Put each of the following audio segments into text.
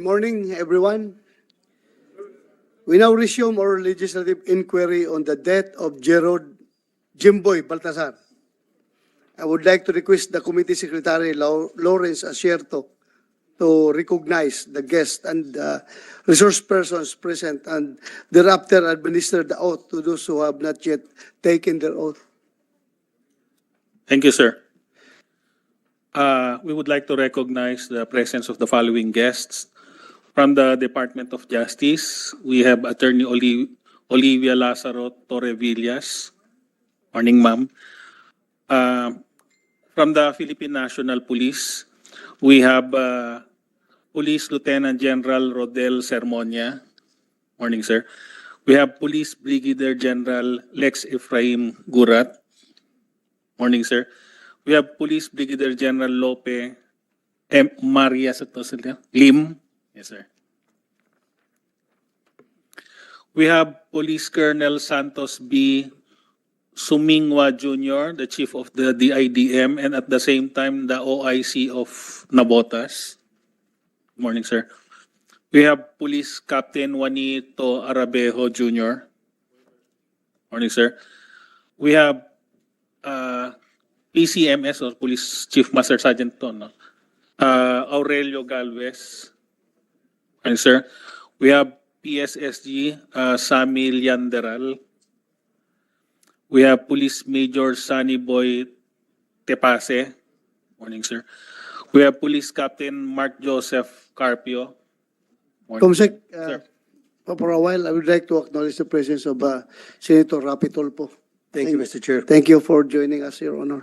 morning, everyone. We now resume our legislative inquiry on the death of Gerald Jimboy Baltasar. I would like to request the Committee Secretary Lawrence Asierto to recognize the guests and resource persons present and thereafter administer the oath to those who have not yet taken their oath. Thank you, sir. We would like to recognize the presence of the following guests. From the Department of Justice, we have Attorney Olivia Lazaro Torrevillas. Morning, ma'am. From the Philippine National Police, we have Police Lieutenant General Rodel Sermonia. Morning, sir. We have Police Brigadier General Lex Efraim Gurat. Morning, sir. We have Police Brigadier General Lope M. Maria Lim. Yes, sir. We have Police Colonel Santos B. Sumingwa Jr., the Chief of the DIDM, and at the same time, the OIC of Nabotas. Good morning, sir. We have Police Captain Juanito Arabejo Jr. Morning, sir. We have PCMS, or Police Chief Master Sergeant Aurelio Galvez. And sir, we have PSSG Sami Lianderal. We have Police Major Sunny Boy Tepase. Morning, sir. We have Police Captain Mark Joseph Carpio. Morning. Comsec, Sir. for a while, I would like to acknowledge the presence of Senator Rapi Tolpo. Thank you, Mr. Chair. Thank you for joining us, Your Honor.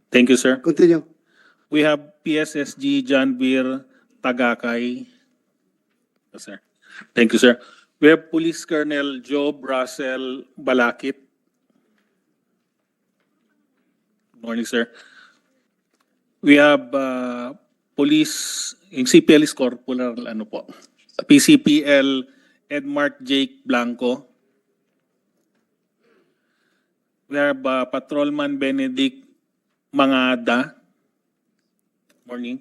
Thank you, sir. Continue. We have PSSG John Beer Tagakay. Yes, sir. Thank you, sir. We have Police Colonel Job Russell Balakit. Morning, sir. We have Police, yung CPL is Corporal, PCPL Edmark Jake Blanco. We have Patrolman Benedict Mangada. Morning.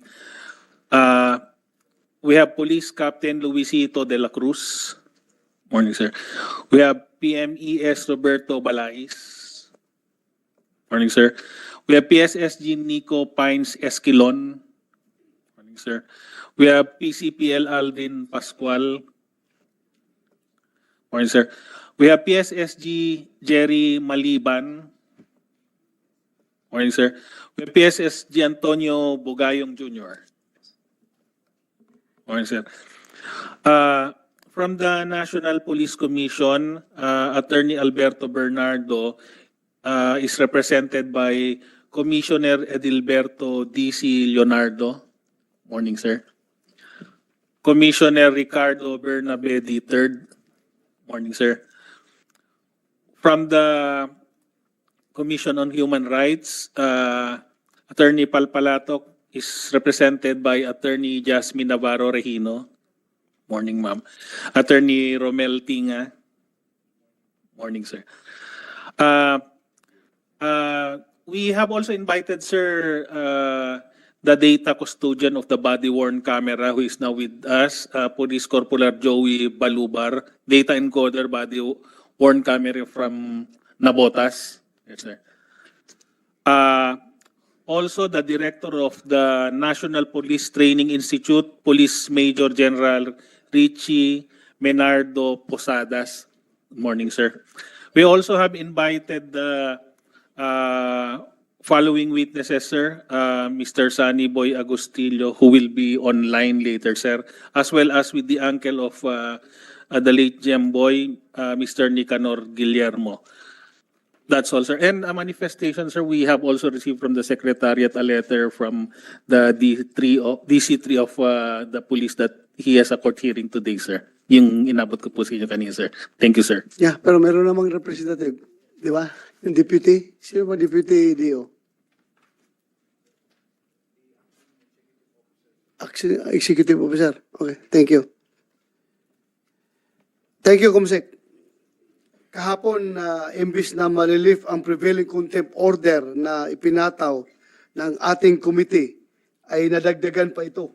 We have Police Captain Luisito de la Cruz. Morning, sir. We have PMES Roberto Balais. Morning, sir. We have PSSG Nico Pines Esquilon. Morning, sir. We have PCPL Alvin Pascual. Morning, sir. We have PSSG Jerry Maliban. Morning, sir. We have PSSG Antonio Bugayong Jr. Morning, sir. From the National Police Commission, Attorney Alberto Bernardo is represented by Commissioner Edilberto D.C. Leonardo. Morning, sir. Commissioner Ricardo Bernabe III. Morning, sir. From the Commission on Human Rights, Attorney Palpalatok is represented by Attorney Jasmine Navarro Regino. Morning, ma'am. Attorney Romel Tinga. Morning, sir. We have also invited, sir, the data custodian of the body-worn camera who is now with us, Police Corporal Joey Balubar, data encoder body-worn camera from Nabotas. Yes, sir. Also, the director of the National Police Training Institute, Police Major General Richie Menardo Posadas. Good morning, sir. We also have invited the following witnesses, sir. Mr. Sunny Boy Agustillo, who will be online later, sir, as well as with the uncle of the late Jemboy, Mr. Nicanor Guillermo. That's all, sir. And a manifestation, sir, we have also received from the Secretariat a letter from the DC3 of the police that he has a court hearing today, sir. Yung inabot ko po sa inyo kanina, sir. Thank you, sir. Yeah, pero meron namang representative. Di ba? Yung deputy. Sino ba deputy DO? Executive officer. Okay, thank you. Thank you, Comsec. Kahapon, imbis na malilift ang prevailing contempt order na ipinataw ng ating committee, ay nadagdagan pa ito.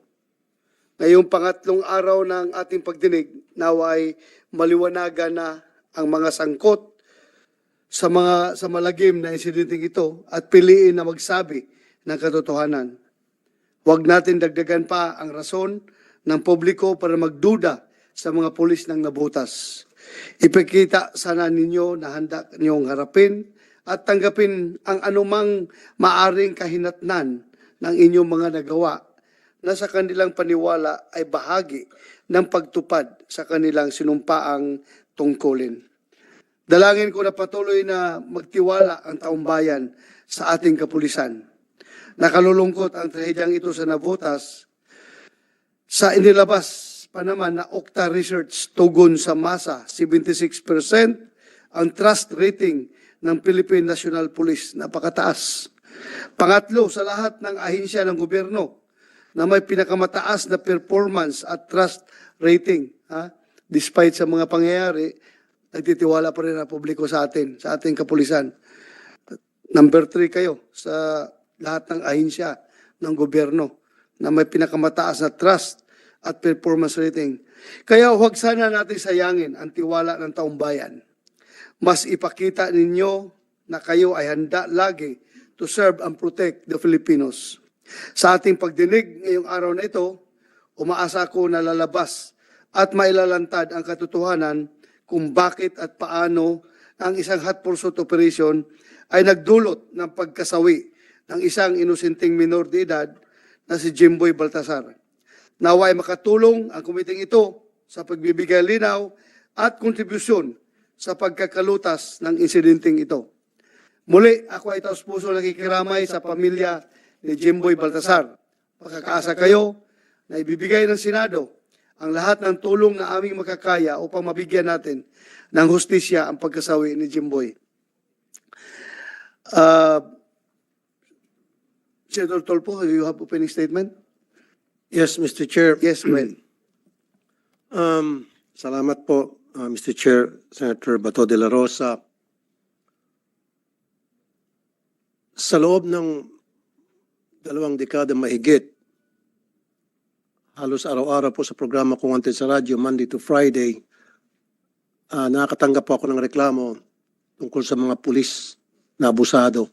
Ngayong pangatlong araw ng ating pagdinig, naway maliwanagan na ang mga sangkot sa malagim na insidenteng ito at piliin na magsabi ng katotohanan. Huwag natin dagdagan pa ang rason ng publiko para magduda sa mga pulis ng nabutas. Ipakita sana ninyo na handa niyong harapin at tanggapin ang anumang maaring kahinatnan ng inyong mga nagawa na sa kanilang paniwala ay bahagi ng pagtupad sa kanilang sinumpaang tungkulin. Dalangin ko na patuloy na magtiwala ang taong bayan sa ating kapulisan. Nakalulungkot ang trahedyang ito sa nabutas sa inilabas pa naman na Okta Research tugon sa masa, 76% ang trust rating ng Philippine National Police, napakataas. Pangatlo sa lahat ng ahensya ng gobyerno na may pinakamataas na performance at trust rating. Despite sa mga pangyayari, nagtitiwala pa rin ang publiko sa atin, sa ating kapulisan. Number 3 kayo sa lahat ng ahensya ng gobyerno na may pinakamataas na trust at performance rating. Kaya huwag sana natin sayangin ang tiwala ng taong bayan. Mas ipakita ninyo na kayo ay handa lagi to serve and protect the Filipinos. Sa ating pagdinig ngayong araw na ito, umaasa ko na lalabas at mailalantad ang katotohanan kung bakit at paano ang isang hot pursuit operation ay nagdulot ng pagkasawi ng isang inosenteng minor de edad na si Jimboy Baltasar. Naway makatulong ang kumiting ito sa pagbibigay linaw at kontribusyon sa pagkakalutas ng insidenteng ito. Muli, ako ay taos-puso nakikiramay sa pamilya ni Jimboy Baltasar. Makakaasa kayo na ibibigay ng Senado ang lahat ng tulong na aming makakaya upang mabigyan natin ng hustisya ang pagkasawi ni Jimboy. Senator Tolpo, you have opening statement? Yes, Mr. Chair. Yes, well. Salamat po, Mr. Chair, Senator Bato de la Rosa. Sa loob ng 2 dekada mahigit, halos araw-araw po sa programa ko Wanted sa radyo, Monday to Friday, nakakatanggap po ako ng reklamo tungkol sa mga pulis na abusado.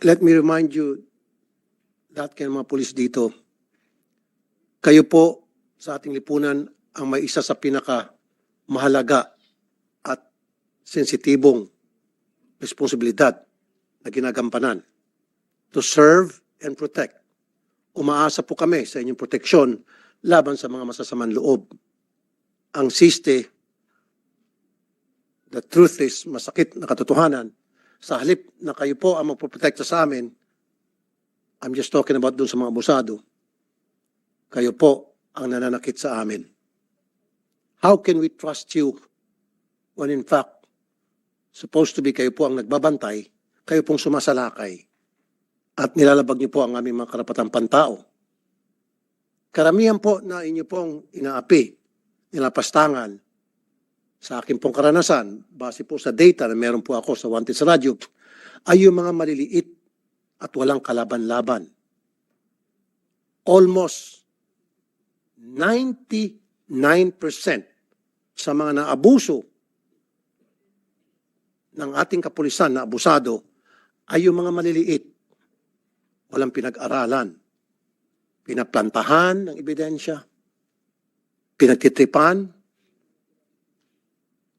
Let me remind you, lahat kayo mga pulis dito, kayo po sa ating lipunan ang may isa sa pinaka mahalaga at sensitibong responsibilidad na ginagampanan, to serve and protect. Umaasa po kami sa inyong proteksyon laban sa mga masasamang loob. Ang siste, the truth is, masakit na katotohanan, sa halip na kayo po ang magpoprotekta sa amin, I'm just talking about dun sa mga abusado, kayo po ang nananakit sa amin. How can we trust you when in fact, supposed to be kayo po ang nagbabantay, kayo pong sumasalakay at nilalabag niyo po ang aming mga karapatang pantao. Karamihan po na inyo pong inaapi, nilapastangan, sa akin pong karanasan, base po sa data na meron po ako sa Wanted sa radyo, ay yung mga maliliit at walang kalaban-laban. Almost 99% sa mga naabuso ng ating kapulisan na abusado ay yung mga maliliit. Walang pinag-aralan. Pinaplantahan ng ebidensya. Pinagtitripan.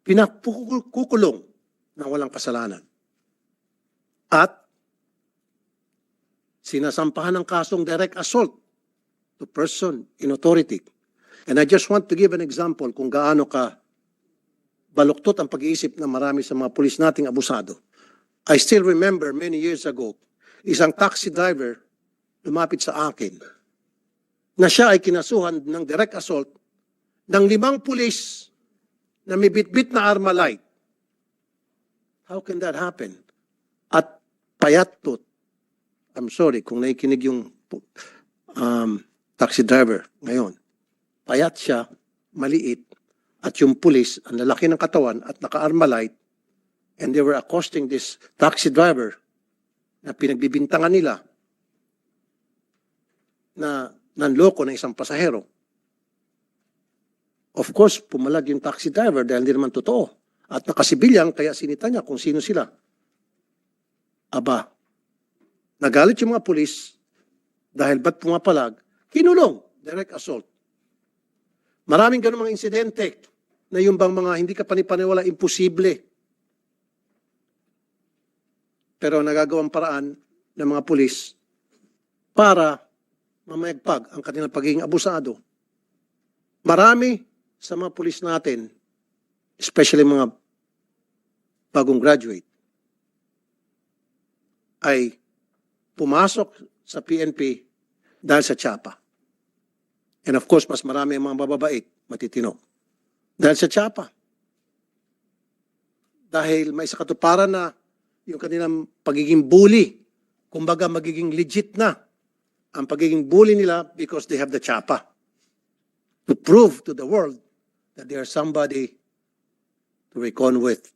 Pinakukulong na walang kasalanan. At sinasampahan ng kasong direct assault to person in authority. And I just want to give an example kung gaano ka baluktot ang pag-iisip ng marami sa mga pulis nating abusado. I still remember many years ago, isang taxi driver lumapit sa akin na siya ay kinasuhan ng direct assault ng 5 pulis na may bitbit na Armalite. How can that happen? At payatot, I'm sorry kung nakikinig yung taxi driver ngayon. Payat siya, maliit, at yung pulis, ang lalaki ng katawan at naka-Armalite, and they were accosting this taxi driver na pinagbibintangan nila na nanloko ng isang pasahero. Of course, pumalag yung taxi driver dahil hindi naman totoo. At nakasibilyang, kaya sinita niya kung sino sila. Aba, nagalit yung mga pulis dahil ba't pumapalag? Kinulong, direct assault. Maraming ganun mga insidente na yung bang mga hindi ka panipaniwala, imposible. Pero nagagawang paraan ng mga pulis para mamayagpag ang kanilang pagiging abusado. Marami sa mga pulis natin, especially mga bagong graduate, ay pumasok sa PNP dahil sa tsapa. And of course, mas marami ang mga mababait, matitino. Dahil sa tsapa. Dahil may sa katuparan na yung kanilang pagiging bully, kumbaga magiging legit na ang pagiging bully nila because they have the tsapa. To prove to the world that they are somebody to reckon with.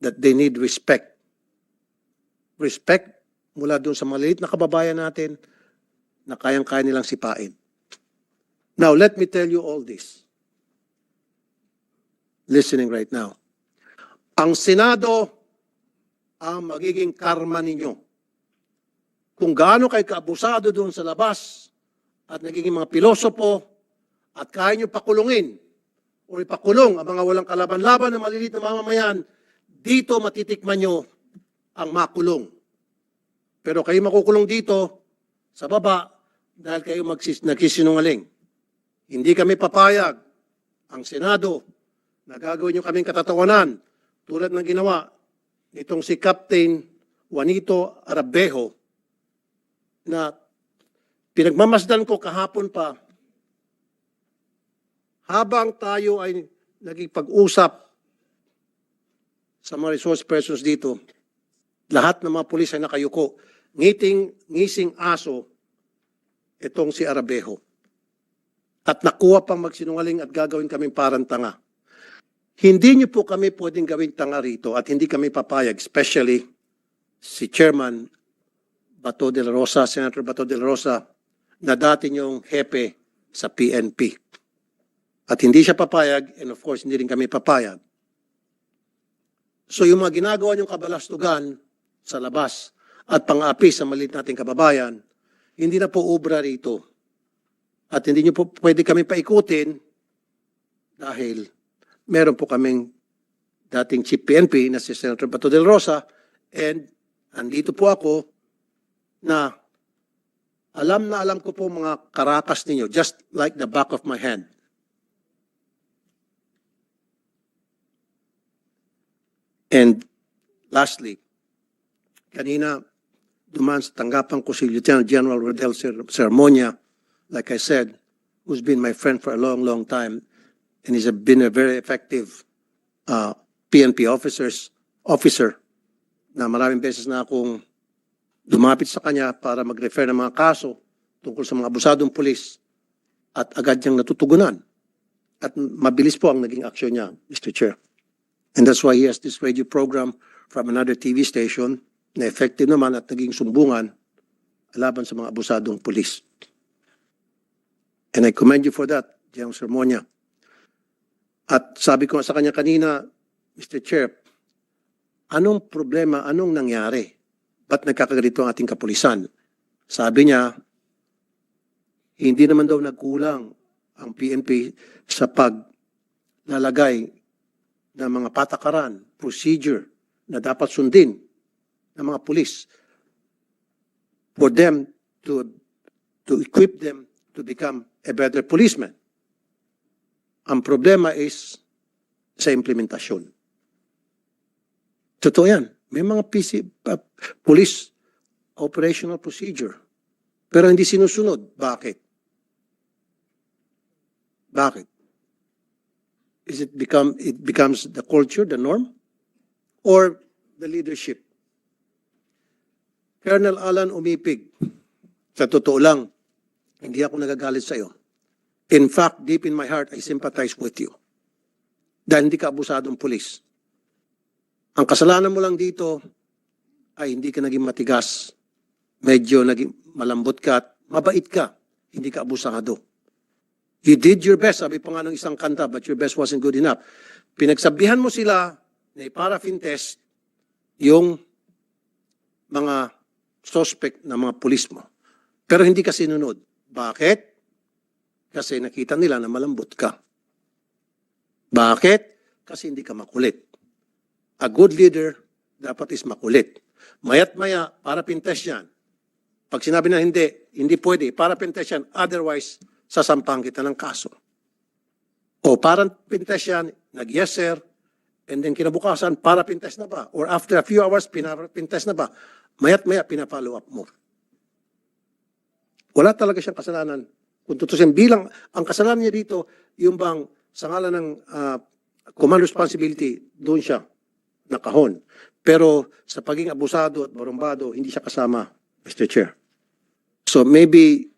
That they need respect. Respect mula doon sa maliit na kababayan natin na kayang-kaya nilang sipain. Now, let me tell you all this. Listening right now. Ang Senado ang magiging karma ninyo. Kung gaano kayo kaabusado doon sa labas at nagiging mga pilosopo at kaya nyo pakulungin o ipakulong ang mga walang kalaban-laban na maliliit na mamamayan, dito matitikman nyo ang makulong. Pero kayo makukulong dito sa baba dahil kayo nagsisinungaling. Hindi kami papayag ang Senado na gagawin nyo kaming katatawanan tulad ng ginawa nitong si Captain Juanito Arabejo na pinagmamasdan ko kahapon pa habang tayo ay nagipag-usap sa mga resource persons dito, lahat ng mga pulis ay nakayuko. Ngising aso itong si Arabejo. At nakuha pang magsinungaling at gagawin kaming parang tanga. Hindi niyo po kami pwedeng gawing tanga rito at hindi kami papayag, especially si Chairman Bato de la Rosa, Senator Bato de la Rosa, na dati niyong hepe sa PNP. At hindi siya papayag, and of course, hindi rin kami papayag. So yung mga ginagawa niyong kabalastugan sa labas at pang-api sa maliit nating kababayan, hindi na po obra rito. At hindi niyo po pwede kami paikutin dahil meron po kaming dating Chief PNP na si Senator Bato de la Rosa and andito po ako na alam ko po mga karakas ninyo just like the back of my hand. And lastly, kanina dumaan sa tanggapan ko si Lieutenant General Rodel Sermonia, like I said, who's been my friend for a long, long time, and he's been a very effective PNP officer na maraming beses na akong lumapit sa kanya para mag-refer ng mga kaso tungkol sa mga abusadong pulis at agad niyang natutugunan. At mabilis po ang naging aksyon niya, Mr. Chair. And that's why he has this radio program from another TV station na effective naman at naging sumbungan laban sa mga abusadong pulis. And I commend you for that, General Sermonia. At sabi ko sa kanya kanina, Mr. Chair, anong problema, anong nangyari? Ba't nagkakaganito ang ating kapulisan? Sabi niya, hindi naman daw nagkulang ang PNP sa paglalagay ng mga patakaran, procedure na dapat sundin ng mga pulis for them to equip them to become a better policeman. Ang problema is sa implementasyon. Totoo yan. May mga police operational procedure. Pero hindi sinusunod. Bakit? Bakit? It becomes the culture, the norm? Or the leadership? Colonel Alan Umipig, sa totoo lang, hindi ako nagagalit sa iyo. In fact, deep in my heart, I sympathize with you. Dahil hindi ka abusadong pulis. Ang kasalanan mo lang dito ay hindi ka naging matigas. Medyo naging malambot ka at Mabait ka. Hindi ka abusado. You did your best. Sabi pa nga ng isang kanta, but your best wasn't good enough. Pinagsabihan mo sila na i-paraffin test yung mga suspect na mga pulis mo. Pero hindi ka sinunod. Bakit? Kasi nakita nila na malambot ka. Bakit? Kasi hindi ka makulit. A good leader dapat is makulit. Mayat maya, paraffin test yan. Pag sinabi na hindi pwede, paraffin test yan. Otherwise, sasampahan kita ng kaso. O paraffin test yan, nag-yes sir, and then kinabukasan, paraffin test na ba? Or after a few hours, paraffin test na ba? Mayat maya, pina-follow up mo. Wala talaga siyang kasalanan. Kung tutusin, bilang ang kasalanan niya dito, yung bang sa ngalan ng command responsibility, doon siya nakahon. Pero sa pagiging abusado at barumbado, hindi siya kasama, Mr. Chair. So maybe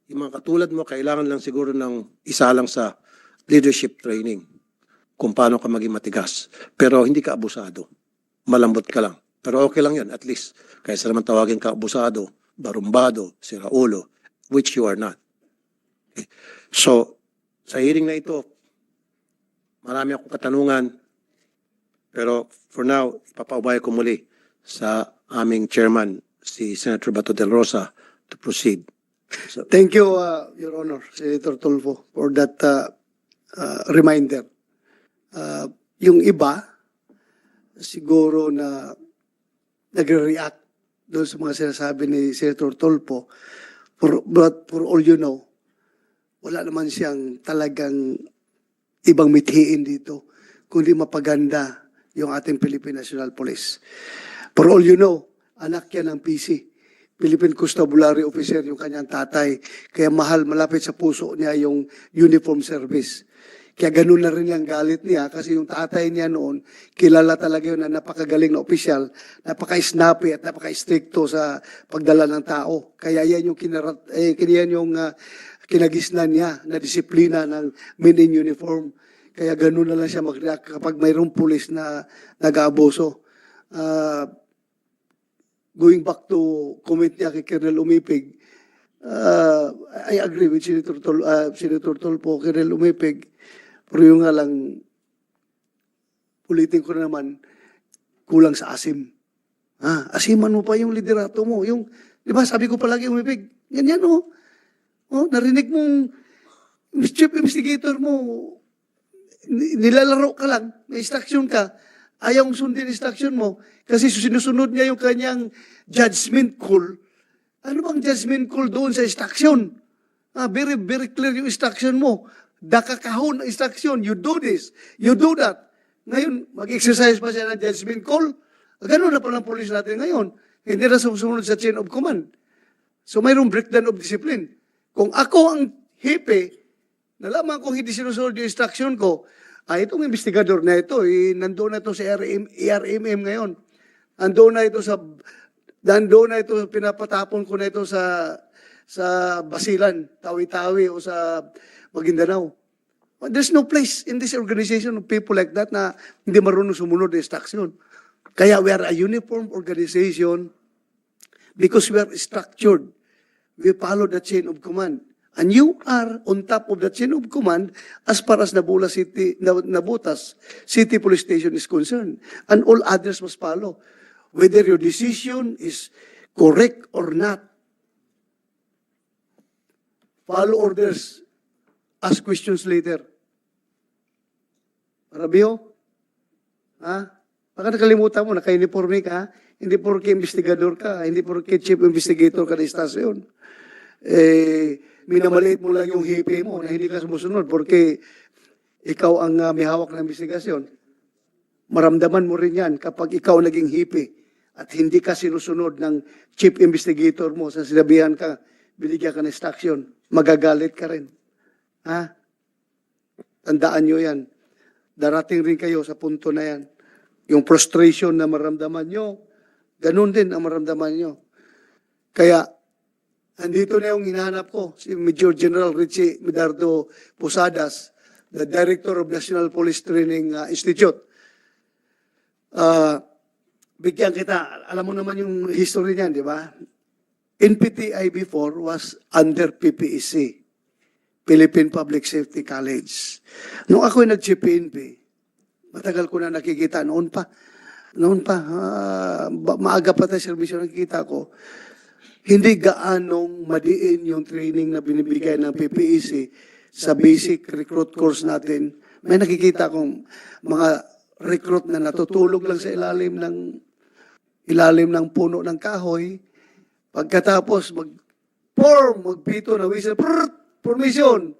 yung mga katulad mo, kailangan lang siguro ng isa lang sa leadership training kung paano ka maging matigas. Pero hindi ka abusado. Malambot ka lang. Pero okay lang yan, at least. Kaysa naman tawagin ka abusado, barumbado, siraulo, which you are not. Okay. So, sa hearing na ito, marami akong katanungan, pero for now, ipapaubaya ko muli sa aming chairman, si Senator Bato del Rosa, to proceed. So, Thank you, Your Honor, Senator Tulfo, for that reminder. Yung iba, siguro na nagre-react doon sa mga sinasabi ni Senator Tulfo, but for all you know, wala naman siyang talagang ibang mithiin dito, kundi mapaganda yung ating Philippine National Police. For all you know, anak yan ng PC. Philippine Constabulary Officer yung kanyang tatay. Kaya mahal, malapit sa puso niya yung uniform service. Kaya ganun na rin yung galit niya kasi yung tatay niya noon, kilala talaga yun na napakagaling na opisyal, napaka-snappy at napaka-stricto sa pagdala ng tao. Kaya yan yung kinagisnan niya na disiplina ng men in uniform. Kaya ganun na lang siya mag-react kapag mayroong pulis na nag-aabuso. Going back to comment niya kay Colonel Umipig, I agree with Senator Tulfo, Colonel Umipig, pero yung nga lang, ulitin ko na naman, kulang sa asim. Asiman mo pa yung liderato mo. Yung, di ba, sabi ko palagi, Umipig, ganyan o. Narinig mong chief investigator mo, nilalaro ka lang, may instruction ka, ayaw sundin instruction mo, kasi sinusunod niya yung kanyang judgment call. Ano bang judgment call doon sa instruction? Very, very clear yung instruction mo. Dakakahon ang instruction. You do this. You do that. Ngayon, mag-exercise pa siya ng judgment call. Ganun na palang police natin ngayon. Hindi na susunod sa chain of command. So mayroong breakdown of discipline. Kung ako ang hipe, nalaman kong hindi sinusunod yung instruction ko, itong investigador na ito, nandoon na ito sa ERMM ngayon. Nandoon na ito, pinapatapon ko na ito sa Basilan, Tawi-Tawi o sa Maguindanao. There's no place in this organization of people like that na hindi marunong sumunod ng instruction. Kaya we are a uniform organization because we are structured. We follow the chain of command. And you are on top of the chain of command as far as Nabutas City Police Station is concerned. And all others must follow. Whether your decision is correct or not, follow orders. Ask questions later. Rabio? Baka nakalimutan mo, naka-uniforme ka, hindi porke investigador ka, hindi porke chief investigator ka na istasyon. Minamaliit mo lang yung hipe mo na hindi ka sumusunod porque ikaw ang may hawak ng investigasyon. Maramdaman mo rin yan kapag ikaw naging hipe at hindi ka sinusunod ng chief investigator mo sa sinabihan ka, binigyan ka ng instruction, magagalit ka rin. Tandaan nyo yan. Darating rin kayo sa punto na yan. Yung frustration na maramdaman nyo, ganun din ang maramdaman nyo. Kaya, andito na yung hinahanap ko, si Major General Richie Medardo Posadas, the Director of National Police Training Institute. Bigyan kita, alam mo naman yung history niyan, di ba? NPTI before was under PPEC, Philippine Public Safety College. Nung ako'y nag-PNP, matagal ko na nakikita noon pa, maaga pa tayo serbisyo nakikita ko, hindi gaanong madiin yung training na binibigay ng PPEC sa basic recruit course natin. May nakikita kong mga recruit na natutulog lang sa ilalim ng puno ng kahoy. Pagkatapos magpito na whistle, formation.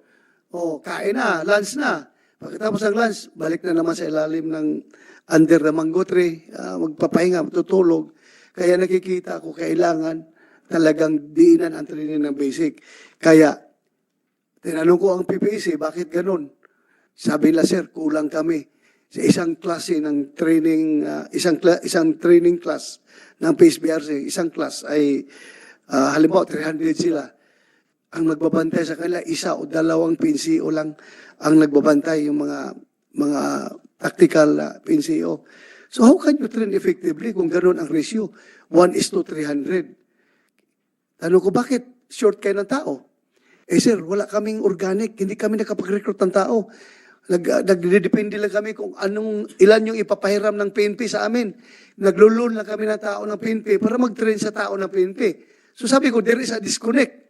Kain na, lunch na. Pagkatapos ng lunch, balik na naman sa ilalim ng under the mango tree, magpapahinga, tutulog. Kaya nakikita ko kailangan talagang diinan ang training ng basic. Kaya, tinanong ko ang PPEC, bakit ganun? Sabi nila, sir, kulang kami sa isang klase ng training, isang training class ng PSBRC, isang class ay, halimbawa, 300 sila. Ang nagbabantay sa kanila, isa o dalawang PNCO lang ang nagbabantay, yung mga tactical PNCO. So how can you train effectively kung ganun ang ratio? 1:300. Tanong ko, bakit short kayo ng tao? Sir, wala kaming organic, hindi kami nakapag-recruit ng tao. Nagdedepende lang kami kung ilan yung ipapahiram ng PNP sa amin. Naglulun lang kami ng tao ng PNP para mag-train sa tao ng PNP. So sabi ko, there is a disconnect.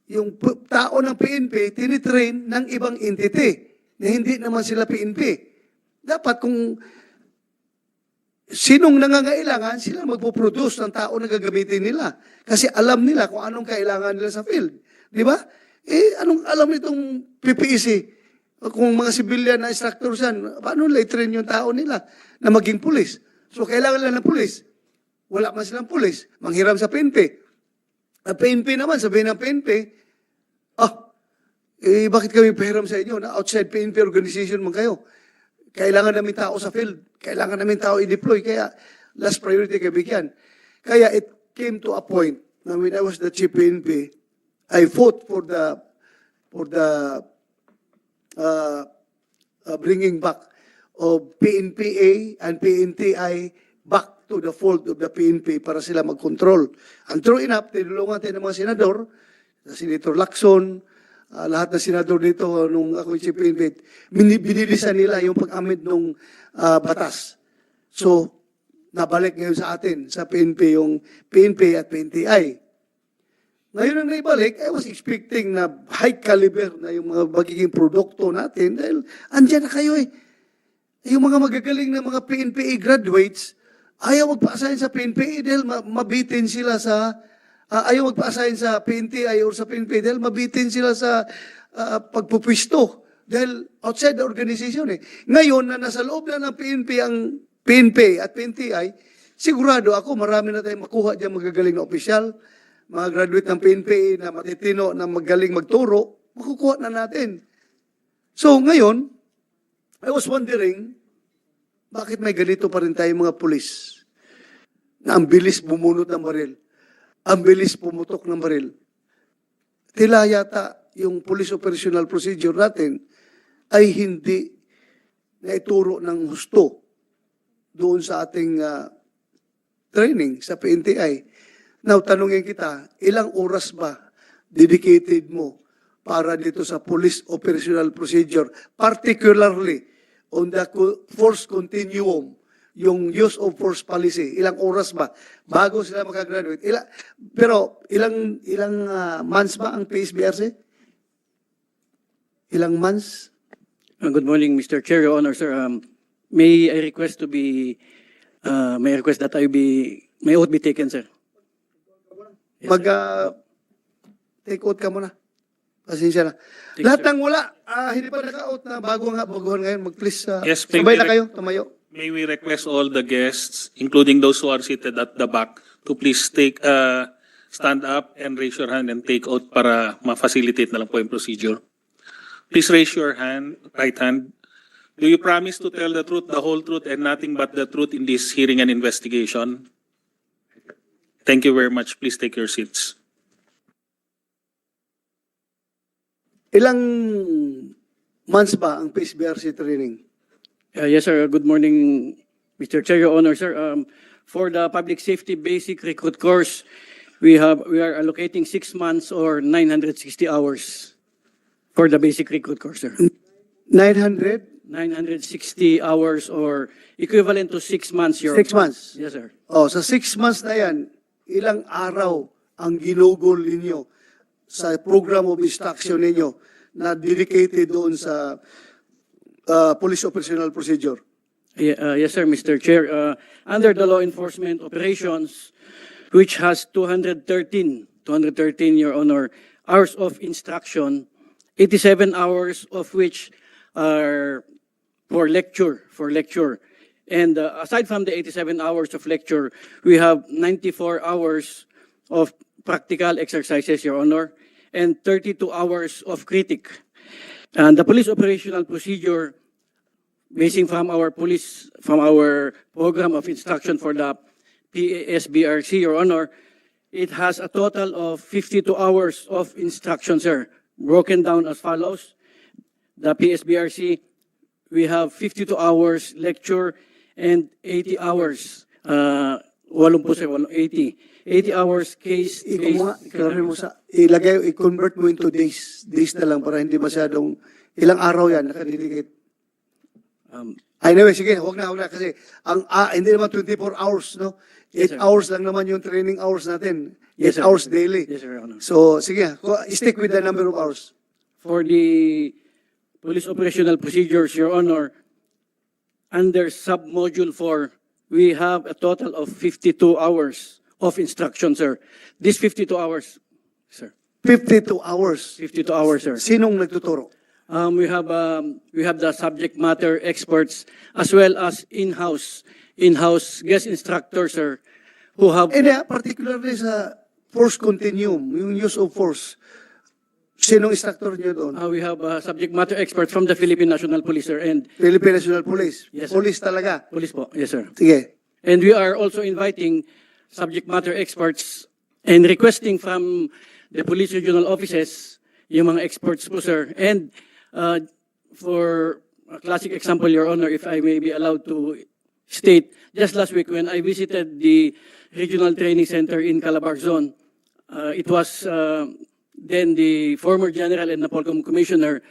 Yung tao ng PNP, tinitrain ng ibang entity na hindi naman sila PNP. Dapat kung sinong nangangailangan, sila magpo-produce ng tao na gagamitin nila. Kasi alam nila kung anong kailangan nila sa field. Di ba? Anong alam nitong PPEC? Kung mga civilian na instructors yan, paano nila i-train yung tao nila na maging pulis? So, kailangan nila ng pulis. Wala man silang pulis. Manghiram sa PNP. Ang PNP naman, sabihin ng PNP, bakit kami pahiram sa inyo na outside PNP organization man kayo? Kailangan namin tao sa field. Kailangan namin tao i-deploy. Kaya, last priority kayo bigyan. Kaya, it came to a point na when I was the chief PNP, I fought for the bringing back of PNPA and PNTI back to the fold of the PNP para sila mag-control. And true enough, tinulungan tayo ng mga senador, Senator Lacson, lahat ng senador dito nung ako yung chief PNP, binilisan nila yung pag-amid ng batas. So, nabalik ngayon sa atin, sa PNP, yung PNP at PNTI. Ngayon ang naibalik, I was expecting na high caliber na yung mga magiging produkto natin dahil andyan na kayo eh. Yung mga magagaling na mga PNPA graduates, ayaw magpa-assign sa PNPA dahil mabitin sila sa, ayaw magpa-assign sa PNTI or sa PNP dahil mabitin sila sa pagpupwisto dahil outside the organization eh. Ngayon na nasa loob na ng PNP ang PNP at PNTI, sigurado ako marami na tayong makuha dyan magagaling na opisyal, mga graduate ng PNP na matitino, na magaling magturo, makukuha na natin. So ngayon, I was wondering, bakit may ganito pa rin tayong mga pulis na ang bilis bumunot ng baril, ang bilis pumutok ng baril. Tila yata yung police operational procedure natin ay hindi na ituro ng husto doon sa ating training sa PNTI. Now, tanungin kita, ilang oras ba dedicated mo para dito sa police operational procedure, particularly on the force continuum, yung use of force policy, ilang oras ba bago sila makagraduate? Pero ilang months ba ang PSBRC? Ilang months? Good morning, Mr. Chair, Your Honor, sir. May I request that may oath be taken, sir. Yes, Take out ka muna. Pasensya na. Lahat ng wala, hindi pa naka-out na baguhan ngayon, mag-please, Yes, sabay na kayo, tumayo. May we request all the guests, including those who are seated at the back, to please stand up and raise your hand and take oath para ma-facilitate na lang po yung procedure. Please raise your hand, right hand. Do you promise to tell the truth, the whole truth, and nothing but the truth in this hearing and investigation? Thank you very much. Please take your seats. Ilang months ba ang PSBRC training? Yes, sir. Good morning, Mr. Chair, Your Honor, sir. For the Public Safety Basic Recruit Course, we are allocating 6 months or 960 hours for the basic recruit course, sir. 900? 960 hours or equivalent to 6 months, Your 6 months. Yes, sir. Oh, sa 6 months na yan, ilang araw ang ginugol ninyo sa program of instruction ninyo na dedicated doon sa police operational procedure? Yes, sir, Mr. Chair. Under the law enforcement operations, which has 213, Your Honor, hours of instruction, 87 hours of which are for lecture. And aside from the 87 hours of lecture, we have 94 hours of practical exercises, Your Honor, and 32 hours of critic. And the police operational procedure, basing from our program of instruction for the PASBRC, Your Honor, it has a total of 52 hours of instruction, sir, broken down as follows. The PSBRC, we have 52 hours lecture and 80 hours, 80 hours case. I-convert mo into days. Days na lang para hindi masyadong, ilang araw yan nakadedicate. Anyway, sige, huwag na kasi hindi naman 24 hours, no? 8 Yes, sir. hours lang naman yung training hours natin. 8 Yes, sir. hours daily. Yes, sir, Your Honor. So, sige, stick with the number of hours. For the police operational procedures, Your Honor, under sub-module 4, we have a total of 52 hours of instruction, sir. These 52 hours, sir. 52 hours. 52 hours, sir. Sinong nagtuturo? We have the subject matter experts as well as in-house guest instructors, sir, who have And particularly sa force continuum, yung use of force. Sinong instructor niyo doon? we have subject matter experts from the Philippine National Police, sir, and Philippine National Police. Yes, sir. Police talaga. police po. Yes, sir. Sige. And we are also inviting subject matter experts and requesting from the police regional offices yung mga experts po, sir. And for a classic example, Your Honor, if I may be allowed to state, just last week when I visited the Regional Training Center in Calabarzon, it was then the former General and Napolcom Commissioner,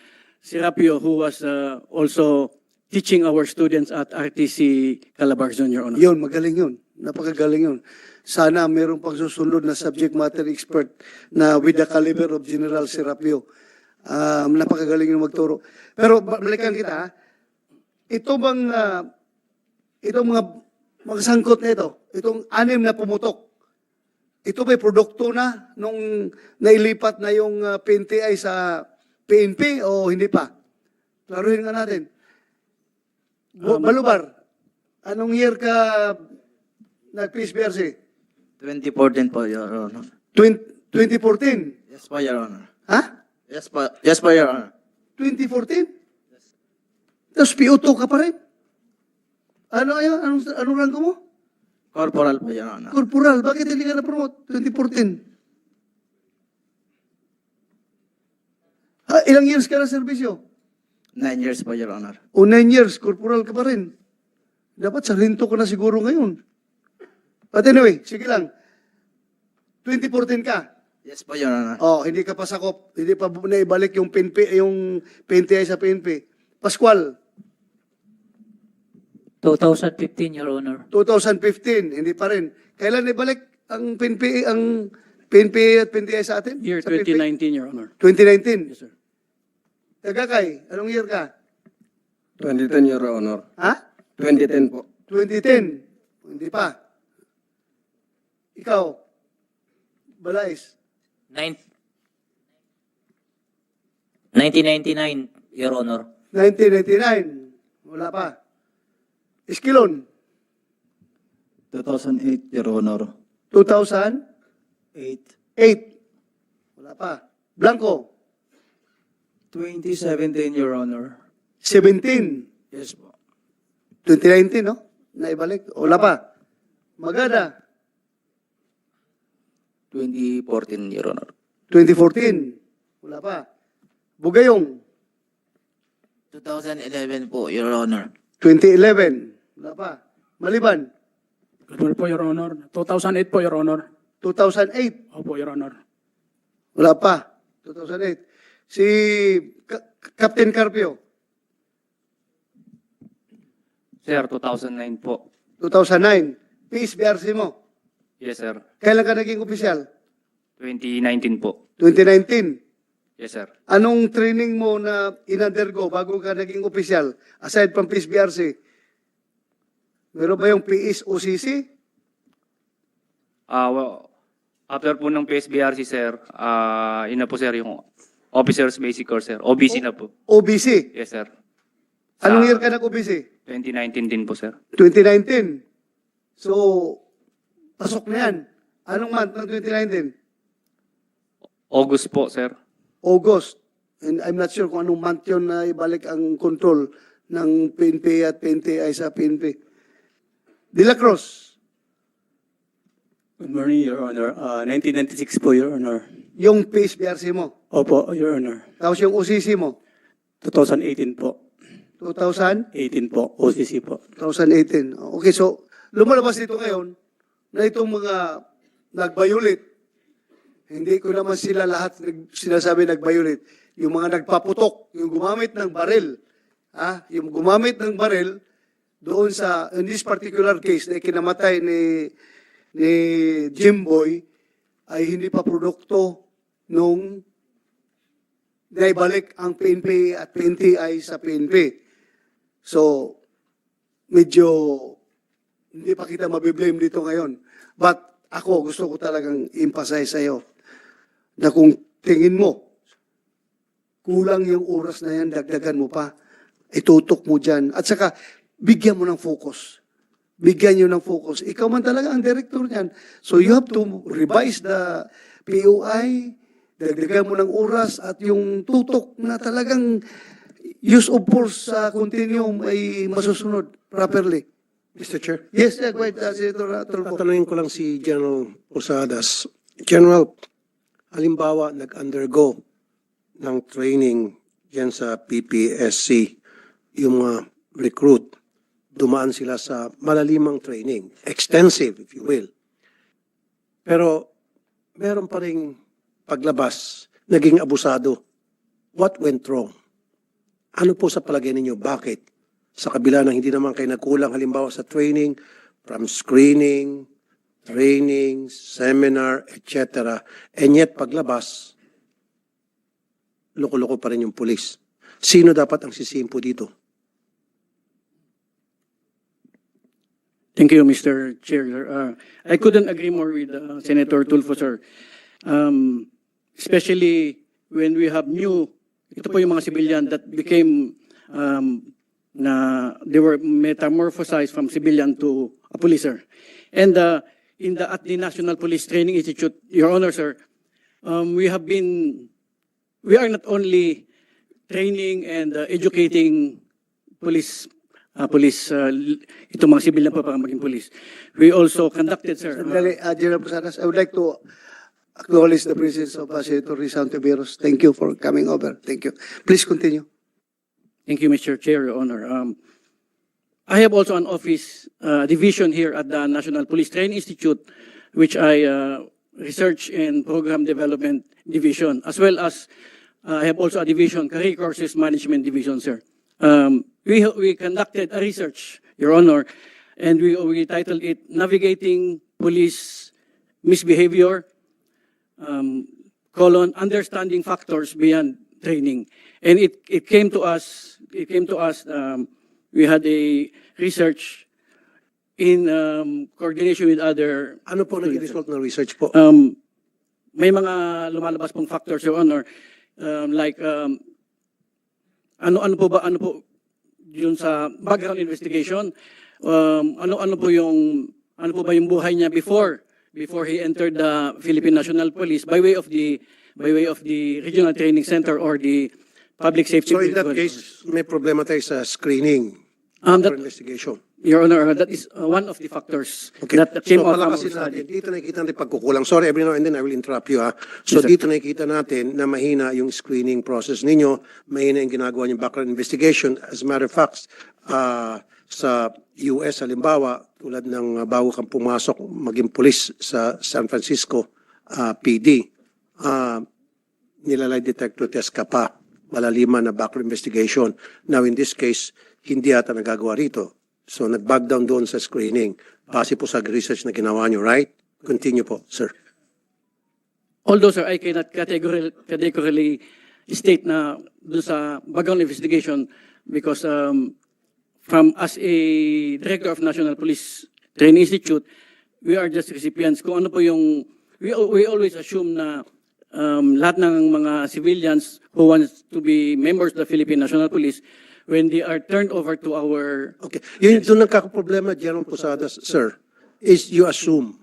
Serapio, who was also teaching our students at RTC Calabarzon, Your Honor. Yun, magaling yun. Napakagaling yun. Sana mayroong pang susunod na subject matter expert na with the caliber of General Serapio. Napakagaling yung magturo. Pero balikan kita, ha? Itong mga sangkot na ito, itong 6 na pumutok, ito ba'y produkto na nung nailipat na yung PNTI sa PNP o hindi pa? Klaruhin nga natin. Balubar, anong year ka nag-PSBRC? 2014 po, Your Honor. 2014? Yes po, Your Honor. Ha? Yes po, Your Honor. 2014? Tapos PO2 ka pa rin? Ano yan? Anong rango mo? Corporal po, Your Honor. Corporal. Bakit hindi ka na-promote? 2014. Ilang years ka na serbisyo? 9 years po, Your Honor. O 9 years, corporal ka pa rin. Dapat sarhinto ka na siguro ngayon. But anyway, sige lang. 2014 ka. Yes po, Your Honor. Oh, hindi ka pa sakop. Hindi pa naibalik yung PNTI sa PNP. Pascual, 2015, Your Honor. 2015, hindi pa rin. Kailan ibalik ang PNP at PNTI sa atin? Year Sa PNP? 2019, Your Honor. 2019. Yes, sir. Tagakay, anong year ka? 2010, Your Honor. Ha? 2010 po. 2010. Hindi pa. Ikaw, Balais. 1999, Your Honor. 1999. Wala pa. Iskilon. 2008, Your Honor. 2008. 8. Wala pa. Blanco. 2017, Your Honor. 17. Yes po. 2019, no? Naibalik. Wala pa. Magada. 2014, Your Honor. 2014. Wala pa. Bugayong. 2011 po, Your Honor. 2011. Wala pa. Maliban. Good po, Your Honor. 2008 po, Your Honor. 2008. Opo, Your Honor. Wala pa. 2008. Si Captain Carpio, Sir, 2009 po. 2009. PSBRC mo. Yes, sir. Kailan ka naging opisyal? 2019 po. 2019. Yes, sir. Anong training mo na in-undergo bago ka naging opisyal? Aside from PSBRC, meron ba yung PSOCC? Well, after po ng PSBRC, sir, yun na po, sir, yung Officer's Basic Course, sir. OBC na po. OBC. Yes, sir. Anong Sa year ka nag-OBC? 2019 din po, sir. 2019. So, pasok na yan. Anong month ng 2019? August po, sir. August. And I'm not sure kung anong month yun na ibalik ang control ng PNP at PNTI sa PNP. De La Cruz, Good morning, Your Honor. 1996 po, Your Honor. yung PSBRC mo. Opo, Your Honor. Tapos yung OCC mo. 2018 po. 2018. 18 po, OCC po. Okay, so lumalabas dito ngayon na itong mga nag-violate, hindi ko naman sila lahat sinasabi nag-violate. Yung mga nagpaputok, yung gumamit ng baril, yung gumamit ng baril doon sa, in this particular case, na kinamatay ni Jimboy, ay hindi pa produkto nung naibalik ang PNP at PNTI sa PNP. So, medyo hindi pa kita mabiblame dito ngayon. But ako, gusto ko talagang emphasize sa'yo na kung tingin mo, kulang yung oras na yan, dagdagan mo pa, itutok mo dyan. At saka, bigyan mo ng focus. Bigyan nyo ng focus. Ikaw man talaga ang director niyan. So you have to revise the POI, dagdagan mo ng oras at yung tutok na talagang use of force sa continuum ay masusunod properly. Mr. Chair, Yes, go ahead, Senator Tulfo. tatanungin ko lang si General Posadas. General, halimbawa, nag-undergo ng training yan sa PPSC, yung mga recruit, dumaan sila sa malalimang training, extensive, if you will. Pero, meron pa rin paglabas, naging abusado. What went wrong? Ano po sa palagay ninyo? Bakit? Sa kabila ng hindi naman kayo nagkulang, halimbawa sa training, from screening, training, seminar, etc. And yet, paglabas, loko-loko pa rin yung pulis. Sino dapat ang sisihin po dito? Thank you, Mr. Chair. I couldn't agree more with Senator Tulfo, sir. Especially when we have ito po yung mga civilian that became, they were metamorphosized from civilian to a police, sir. And at the National Police Training Institute, Your Honor, sir, we are not only training and educating itong mga civilian pa para maging police. We also conducted, sir. Sandali, General Posadas, I would like to acknowledge the presence of Senator Rizal Tiberos. Thank you for coming over. Thank you. Please continue. Thank you, Mr. Chair, Your Honor. I have also an office division here at the National Police Training Institute, which I research and program development division, as well as I have also a division, career courses management division, sir. We conducted a research, Your Honor, and we titled it Navigating Police Misbehavior, Understanding Factors Beyond Training. And it came to us, we had a research in coordination with other. Ano po naging result ng research po? May mga lumalabas pong factors, Your Honor, like ano po yun sa background investigation, ano po ba yung buhay niya before he entered the Philippine National Police by way of the Regional Training Center or the Public Safety. So in that case, may problema tayo sa screening that- or investigation. Your Honor, that is one of the factors Okay. that came So out from our palakasin natin. study. Dito nakikita natin pagkukulang. Sorry, every now and then I will interrupt you. So Yes, sir. dito nakikita natin na mahina yung screening process ninyo, mahina yung ginagawa yung background investigation. As a matter of fact, sa US halimbawa, tulad ng bago kang pumasok maging pulis sa San Francisco PD, nilalay detector test ka pa, malaliman na background investigation. Now in this case, hindi ata nagagawa rito. So nag-back down doon sa screening. Base po sa research na ginawa nyo, right? Continue po, sir. Although, sir, I cannot categorically state na doon sa background investigation because from as a Director of National Police Training Institute, we are just recipients. Kung ano po yung, we always assume na lahat ng mga civilians who wants to be members of the Philippine National Police, when they are turned over to our... Okay. Yun doon nagkakaproblema, General Posadas, sir, is you assume.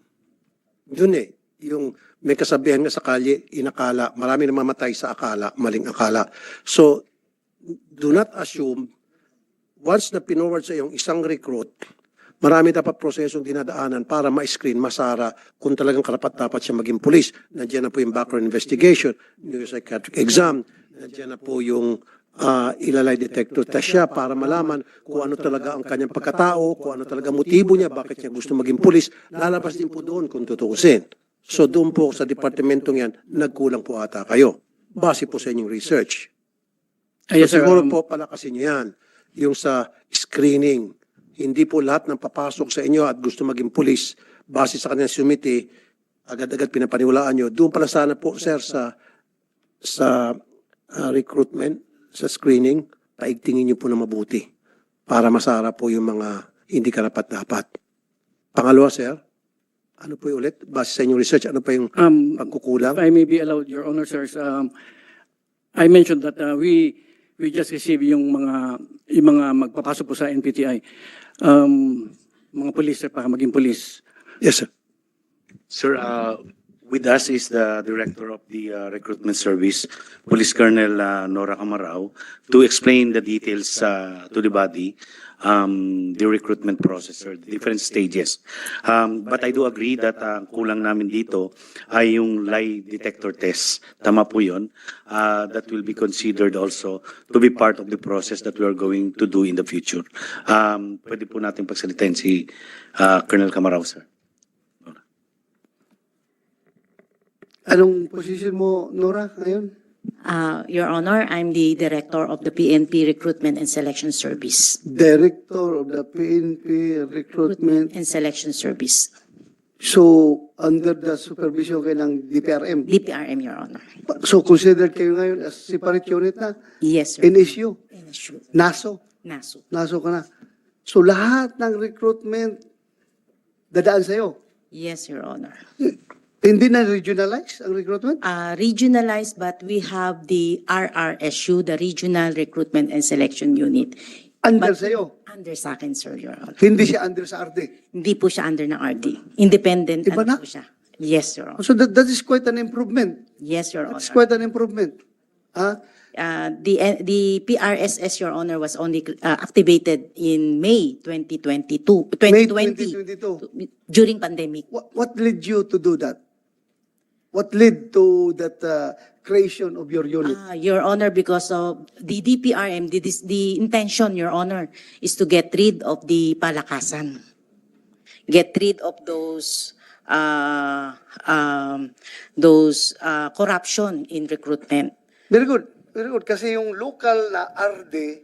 Doon yung may kasabihan nga sa kalye, inakala, marami namamatay sa akala, maling akala. So, do not assume, once na pinoward sa iyong isang recruit, marami dapat prosesong dinadaanan para ma-screen, masara, kung talagang karapat-dapat siya maging pulis. Nandiyan na po yung background investigation, neuropsychiatric exam, nandiyan na po yung ilalay detector test siya para malaman kung ano talaga ang kanyang pagkatao, kung ano talaga motibo niya, bakit niya gusto maging pulis. Lalabas din po doon kung tutuusin. So doon po sa departamentong yan, nagkulang po ata kayo. Base po sa inyong research. So Yes, sir, siguro po palakasin niyo yan. Yung sa screening, hindi po lahat ng papasok sa inyo at gusto maging pulis, base sa kanyang sumiti, agad-agad pinapaniwalaan nyo. Doon pala sana po, sir, sa recruitment, sa screening, paigtingin niyo po na mabuti para masara po yung mga hindi karapat-dapat. Pangalawa, sir, ano po yung ulit? Base sa inyong research, ano pa yung pagkukulang? If I may be allowed, Your Honor, sirs, I mentioned that we just received yung mga magpapasok po sa NPTI, mga police, sir, para maging police. Yes, sir. Sir, with us is the Director of the Recruitment Service, Police Colonel Nora Camarao, to explain the details to the body, the recruitment process or the different stages. But I do agree that kulang namin dito ay yung lie detector test. Tama po yun. That will be considered also to be part of the process that we are going to do in the future. Pwede po natin pagsalitain si Colonel Camarao, sir. Anong position mo, Nora, ngayon? Your Honor, I'm the Director of the PNP Recruitment and Selection Service. Director of the PNP Recruitment. And Selection Service. So, under the supervision kayo ng DPRM. DPRM, Your Honor. So, considered kayo ngayon as separate unit na? Yes, sir. NSU? NSU. NASO? NASO. NASO ka na. So, lahat ng recruitment dadaan sa'yo? Yes, Your Honor. Hindi na regionalize ang recruitment? Regionalized, but we have the RRSU, the Regional Recruitment and Selection Unit. Under But- sa'yo? Under sa akin, sir, Your Honor. Hindi siya under sa RD? Hindi po siya under ng RD. Independent Iba na? po siya. Yes, Your Honor. So, that is quite an improvement. Yes, Your Honor. That's quite an improvement. Ha? The PRSS, Your Honor, was only activated in May 2020, May 2022. during pandemic. What led you to do that? What led to that creation of your unit? Your Honor, because of the DPRM, the intention, Your Honor, is to get rid of the palakasan. Get rid of those corruption in recruitment. Very good. Very good. Kasi yung local na RD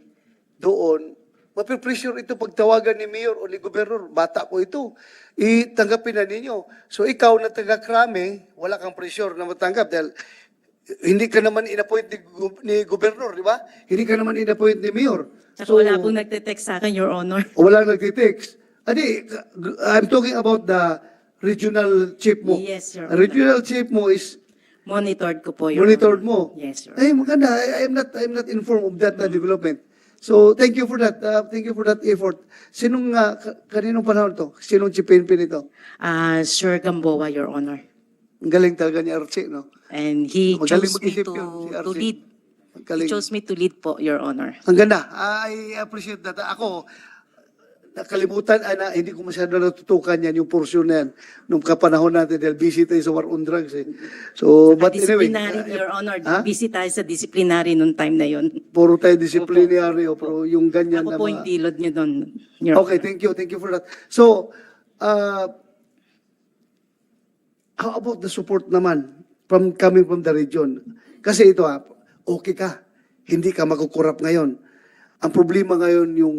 doon, mapipressure ito pagtawagan ni Mayor o ni Gobernador. Bata ko ito. Itanggapin na ninyo. So ikaw na taga-Krame, wala kang pressure na matanggap dahil hindi ka naman inappoint ni Gobernador, di ba? Hindi ka naman inappoint ni Mayor. So, wala pong nagte-text sa akin, Your Honor. O wala nagtitext. Adi, I'm talking about the regional chief mo. Yes, Your Ang regional chief mo is Monitored ko po, Your monitored Honor. mo. Yes, Your Ay, maganda. I'm not informed of that development. So, thank you for that. Thank you for that effort. Sinong, kaninong panahon to? Sinong chief PNP nito? Sir Gamboa, Your Honor. Ang galing talaga ni RC, no? And he Magaling chose me mag-isip to yun, si RC. lead. He Galing. chose me to lead po, Your Honor. Ang ganda. I appreciate that. Ako, nakalimutan, hindi ko masyado natutukan yan, yung portion na yan, nung kapanahon natin, dahil busy tayo sa war on drugs eh. So, but anyway, Disciplinary, Your Honor. ha? Busy tayo sa disciplinary nung time na yon. puro tayo disciplinary, pero yung ganyan Ako na po mga... yung dilod niyo doon, Your Okay, Honor. thank you for that. So, how about the support naman coming from the region? Kasi ito okay ka, hindi ka makukurap ngayon. Ang problema ngayon yung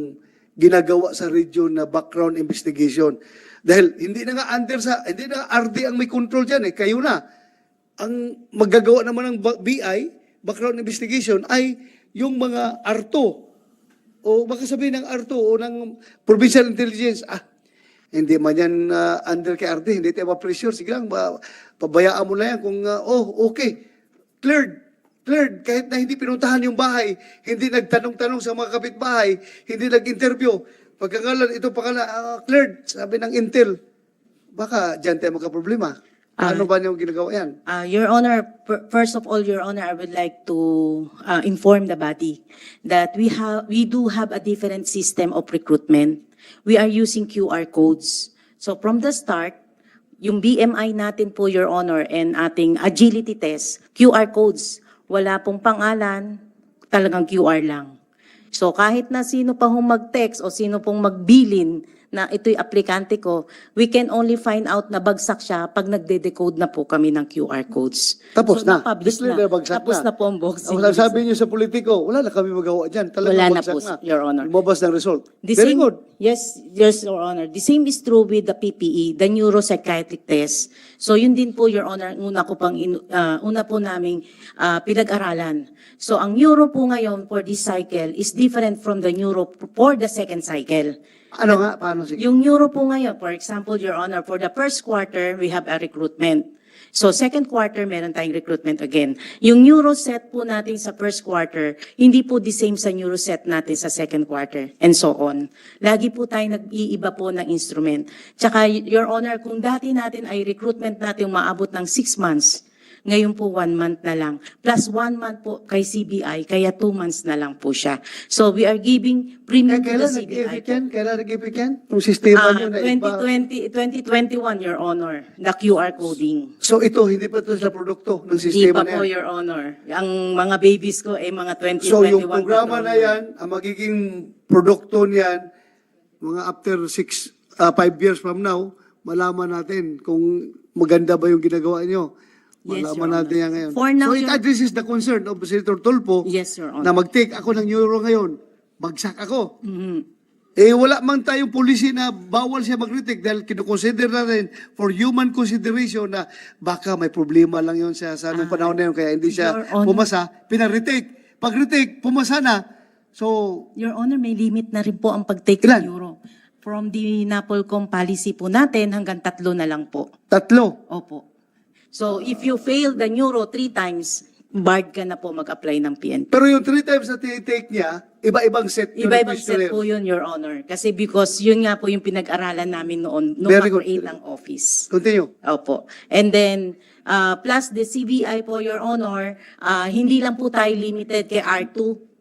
ginagawa sa region na background investigation. Dahil hindi na nga RD ang may control dyan kayo na. Ang maggagawa naman ng BI, background investigation, ay yung mga ARTO o baka sabihin ng ARTO o ng Provincial Intelligence, hindi man yan under kay RD, hindi tayo ma-pressure, sige lang, pabayaan mo na yan kung, okay, cleared, kahit na hindi pinuntahan yung bahay, hindi nagtanong-tanong sa mga kapitbahay, hindi nag-interview, pagkangalan, ito cleared, sabi ng Intel, baka dyan tayo magka-problema. Ano ba niyong ginagawa yan? Your Honor, first of all, Your Honor, I would like to inform the body that we do have a different system of recruitment. We are using QR codes. So from the start, yung BMI natin po, Your Honor, and ating agility test, QR codes, wala pong pangalan, talagang QR lang. So kahit na sino pa hong mag-text o sino pong magbilin na ito'y aplikante ko, we can only find out na bagsak siya pag nagde-decode na po kami ng QR codes. Tapos So, na. na-publish Declare na bagsak Tapos na. na po ang boxing. Ang sabi niyo sa politiko, wala na kami magawa dyan. Talagang Wala na bagsak po, Your Honor. Lumabas ng result. The Very same- good. Yes, Your Honor. The same is true with the PPE, the neuropsychiatric test. So yun din po, Your Honor, una po naming pinag-aralan. So ang neuro po ngayon for this cycle is different from the neuro for the second cycle. Ano nga? Paano sige? Yung neuro po ngayon, for example, Your Honor, for the first quarter, we have a recruitment. So second quarter, meron tayong recruitment again. Yung neuro set po natin sa first quarter, hindi po the same sa neuro set natin sa second quarter, and so on. Lagi po tayo nag-iiba po ng instrument. Tsaka, Your Honor, kung dati natin ay recruitment natin maabot ng 6 months, ngayon po 1 month na lang. Plus 1 month po kay CBI, kaya 2 months na lang po siya. So we are giving premium to the Kailan CBI nag-epic po. yan? Kailan nag-epic yan? Yung sistema nyo na iba. 2021, Your Honor, the QR coding. So ito, hindi pa ito sa produkto ng Hindi sistema pa na po, yan. Your Honor. Ang mga babies ko ay mga 2021. So yung programa pa, na Your yan, ang magiging produkto niyan, mga after 5 years from now, malaman natin kung maganda ba yung ginagawa niyo. Yes, Your Malaman natin Honor. yan ngayon. For now, So it Your- addresses the concern of Senator Tulfo Yes, Your Honor. na mag-take ako ng euro ngayon, bagsak ako. Mhm. Wala man tayong policy na bawal siya mag-retake dahil kinukonsider na rin for human consideration na baka may problema lang yun sa anong panahon na yun kaya hindi siya Your Honor. pumasa, pina-retake. Pag-retake, pumasa na. So, Your Honor, may limit na rin po ang pag-take Ilan? ng euro. From the NAPOLCOM policy po natin, hanggang 3 na lang po. 3. Opo. So if you fail the neuro 3 times, barred ka na po mag-apply ng PNP. Pero yung 3 times na tinitake niya, iba-ibang set yun. Iba-ibang ng set questionnaire. po yun, Your Honor. Kasi because yun nga po yung pinag-aralan namin noon, nung Very good. ma-create ng office. Continue. Opo. And then, plus the CBI po, Your Honor, hindi lang po tayo limited kay R2.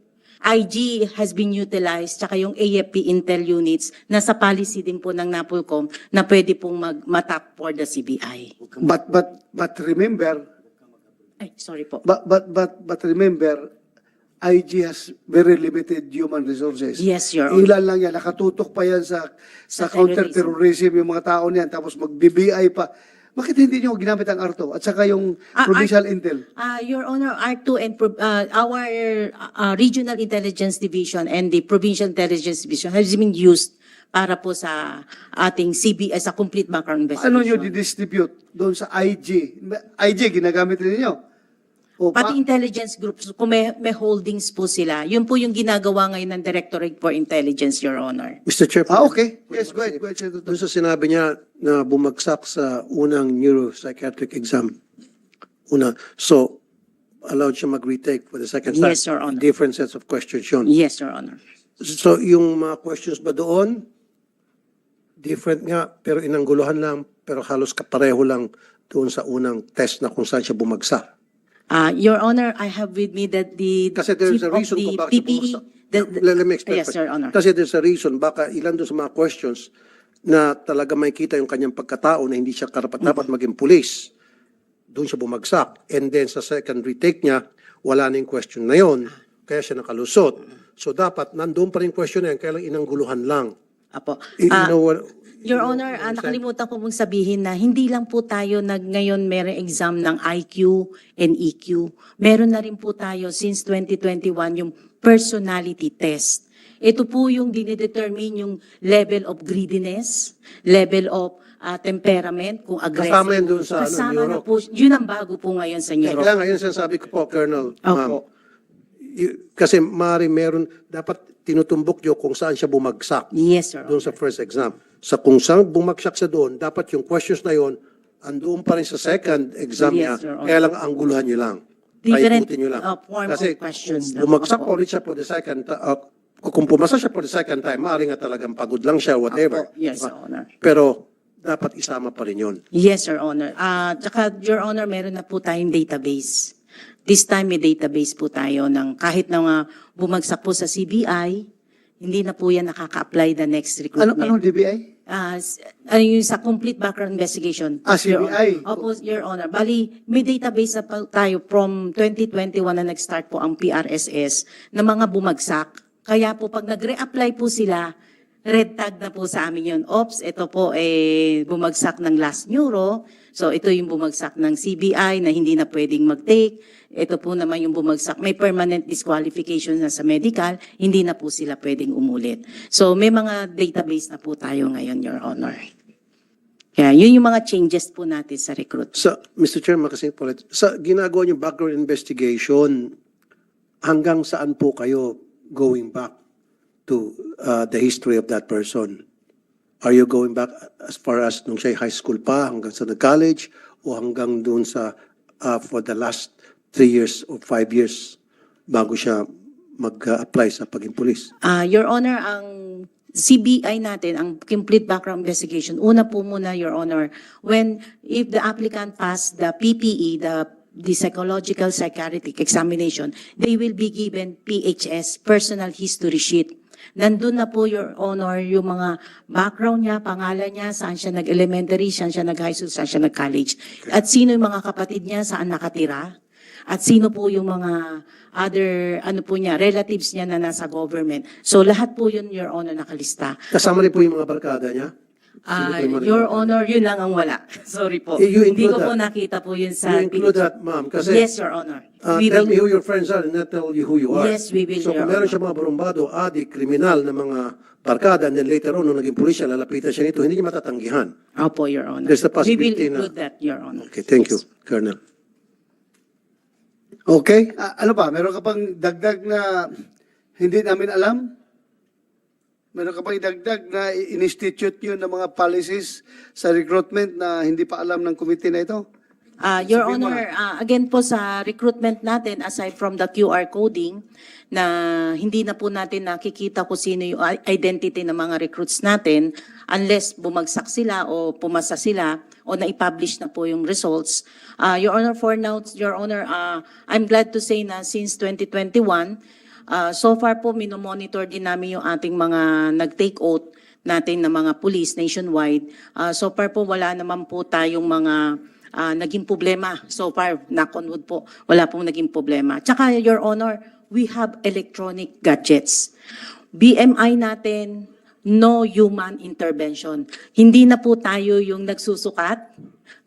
IG has been utilized, tsaka yung AFP Intel units, nasa policy din po ng NAPOLCOM na pwede pong mag-matap for the CBI. But remember, Ay, sorry po. but remember, IG has very limited human resources. Yes, Your Honor. Ilan lang yan, nakatutok pa yan sa Sa counter-terrorism yung mga tao niyan, tapos mag-BBI pa. Bakit hindi nyo ginamit ang ARTO at saka yung Provincial Intel? Your Honor, R2 and our Regional Intelligence Division and the Provincial Intelligence Division has been used para po sa ating CBI, sa complete background investigation. Ano nyo didistribute doon sa IG? IG, ginagamit rin ninyo? O, Pati intelligence groups, kung may holdings po sila, yun po yung ginagawa ngayon ng Directorate for Intelligence, Your Honor. Mr. Chair, okay. Yes, go ahead, Senator. doon sa sinabi niya na bumagsak sa unang neuropsychiatric exam. So, allowed siya mag-retake for the second time. Yes, Your Honor. Different sets of questions yun. Yes, Your Honor. So, yung mga questions ba doon, different nga, pero inangguluhan lang, pero halos kapareho lang doon sa unang test na kung saan siya bumagsak. Your Honor, I have with me that the Kasi there's chief a reason of kung the bakit siya PPE, bumagsak. Let me explain. Yes, Your Honor. Kasi there's a reason, baka ilan doon sa mga questions na talaga may kita yung kanyang pagkatao na hindi siya karapat-dapat maging pulis. Doon siya bumagsak. And then sa second retake niya, wala na yung question na yon. Kaya siya nakalusot. So dapat, nandoon pa rin question na yan, kaya lang inangguluhan lang. Apo. You know what? Your Honor, nakalimutan ko mong sabihin na hindi lang po tayo ngayon meron exam ng IQ and EQ. Meron na rin po tayo since 2021 yung personality test. Ito po yung dinedetermine yung level of greediness, level of temperament, kung aggressive. Kasama yan doon sa Kasama na neuro. po. Yun ang bago po ngayon sa neuro. Kaya ngayon sinasabi ko po, Colonel, ma'am, Opo. kasi meron, dapat tinutumbok nyo kung saan siya bumagsak. Yes, Your Doon Honor. sa first exam. Sa kung saan bumagsak sa doon, dapat yung questions na yon andoon pa rin sa second exam niya, Yes, Your Honor. kaya lang angguluhan nyo lang. Different, Paikutin nyo lang. form Kasi of questions kung lang. bumagsak Opo. ulit siya for the second, kung pumasa siya for the second time, maaaring nga talagang pagod lang siya, whatever. Opo. Yes, Diba? Your Honor. Pero dapat isama pa rin yun. Yes, Your Honor. Tsaka, Your Honor, meron na po tayong database. This time may database po tayo ng kahit na bumagsak po sa CBI, hindi na po yan nakaka-apply the next recruitment. Anong DBI? Yung sa complete background investigation. Your CBI. Honor. Opo, Your Honor. Bali, may database na po tayo from 2021 na nag-start po ang PRSS na mga bumagsak. Kaya po pag nag-reapply po sila, red tag na po sa amin yun. Ops, ito po bumagsak ng last neuro. So ito yung bumagsak ng CBI na hindi na pwedeng mag-take. Ito po naman yung bumagsak. May permanent disqualification na sa medical. Hindi na po sila pwedeng umulit. So may mga database na po tayo ngayon, Your Honor. Kaya yun yung mga changes po natin sa recruit. Sa, Mr. Chairman, kasi sa ginagawa niyo background investigation, hanggang saan po kayo going back to the history of that person? Are you going back as far as nung siya high school pa, hanggang sa college, o hanggang doon sa for the last 3 years or 5 years bago siya mag-apply sa pagiging police? Your Honor, ang CBI natin, ang complete background investigation, una po muna, Your Honor, if the applicant passed the PPE, the psychological psychiatric examination, they will be given PHS, personal history sheet. Nandun na po, Your Honor, yung mga background niya, pangalan niya, saan siya nag-elementary, saan siya nag-high school, saan siya nag-college, at sino yung mga kapatid niya, saan nakatira, at sino po yung mga other, relatives niya na nasa government. So lahat po yun, Your Honor, nakalista. Kasama rin po yung mga barkada niya? Your Honor, yun lang ang wala. Sorry po. You Hindi include ko po that? nakita po yun sa... You include that, ma'am? Kasi Yes, Your Honor. tell me who your friends are and not tell you who you are. Yes, we will, So Your kung meron Honor. siya mga barumbado, adik, kriminal na mga barkada, and then later on, nung naging pulis siya, lalapitan siya nito, hindi niya matatanggihan. Opo, Your Honor. There's a We will possibility na- include that, Your Honor. Okay, thank you, Colonel. Okay. Ano pa? Meron ka pang dagdag na hindi namin alam? Meron ka pang idagdag na in-institute nyo ng mga policies sa recruitment na hindi pa alam ng committee na ito? Your Sabihin mo Honor, again po sa recruitment natin, aside from the QR coding, na hindi na po natin nakikita kung sino yung identity ng mga recruits natin unless bumagsak sila o pumasa sila o na-publish na po yung results. Your Honor, for now, Your Honor, I'm glad to say na since 2021, so far po minomonitor din namin yung ating mga nag-take oath natin na mga police nationwide. So far po wala naman po tayong mga naging problema. So far, knock on wood po, wala pong naging problema. Tsaka, Your Honor, we have electronic gadgets. BMI natin, no human intervention. Hindi na po tayo yung nagsusukat,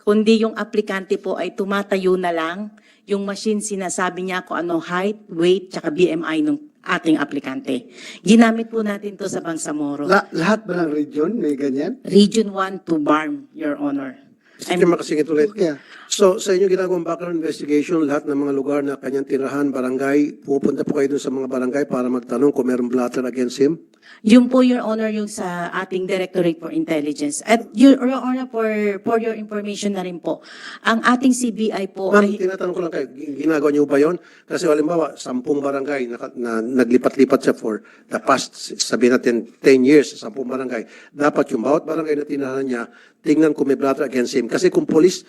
kundi yung aplikante po ay tumatayo na lang. Yung machine sinasabi niya kung ano height, weight, tsaka BMI ng ating aplikante. Ginamit po natin to sa Bangsamoro. Lahat ba ng region may ganyan? Region 1 to BARM, Your Honor. Sige, makasingit ulit. Yeah. So, sa inyo ginagawang background investigation, lahat ng mga lugar na kanyang tirahan, barangay, pupunta po kayo dun sa mga barangay para magtanong kung mayroong blatter against him? Yun po, Your Honor, yung sa ating Directorate for Intelligence. At Your Honor, for your information na rin po, ang ating CBI po Ma'am, ay... tinatanong ko lang kayo, ginagawa niyo ba yun? Kasi halimbawa, 10 barangay na naglipat-lipat siya for the past, sabihin natin, 10 years sa 10 barangay. Dapat yung bawat barangay na tinahan niya, tingnan kung may blatter against him. Kasi kung police,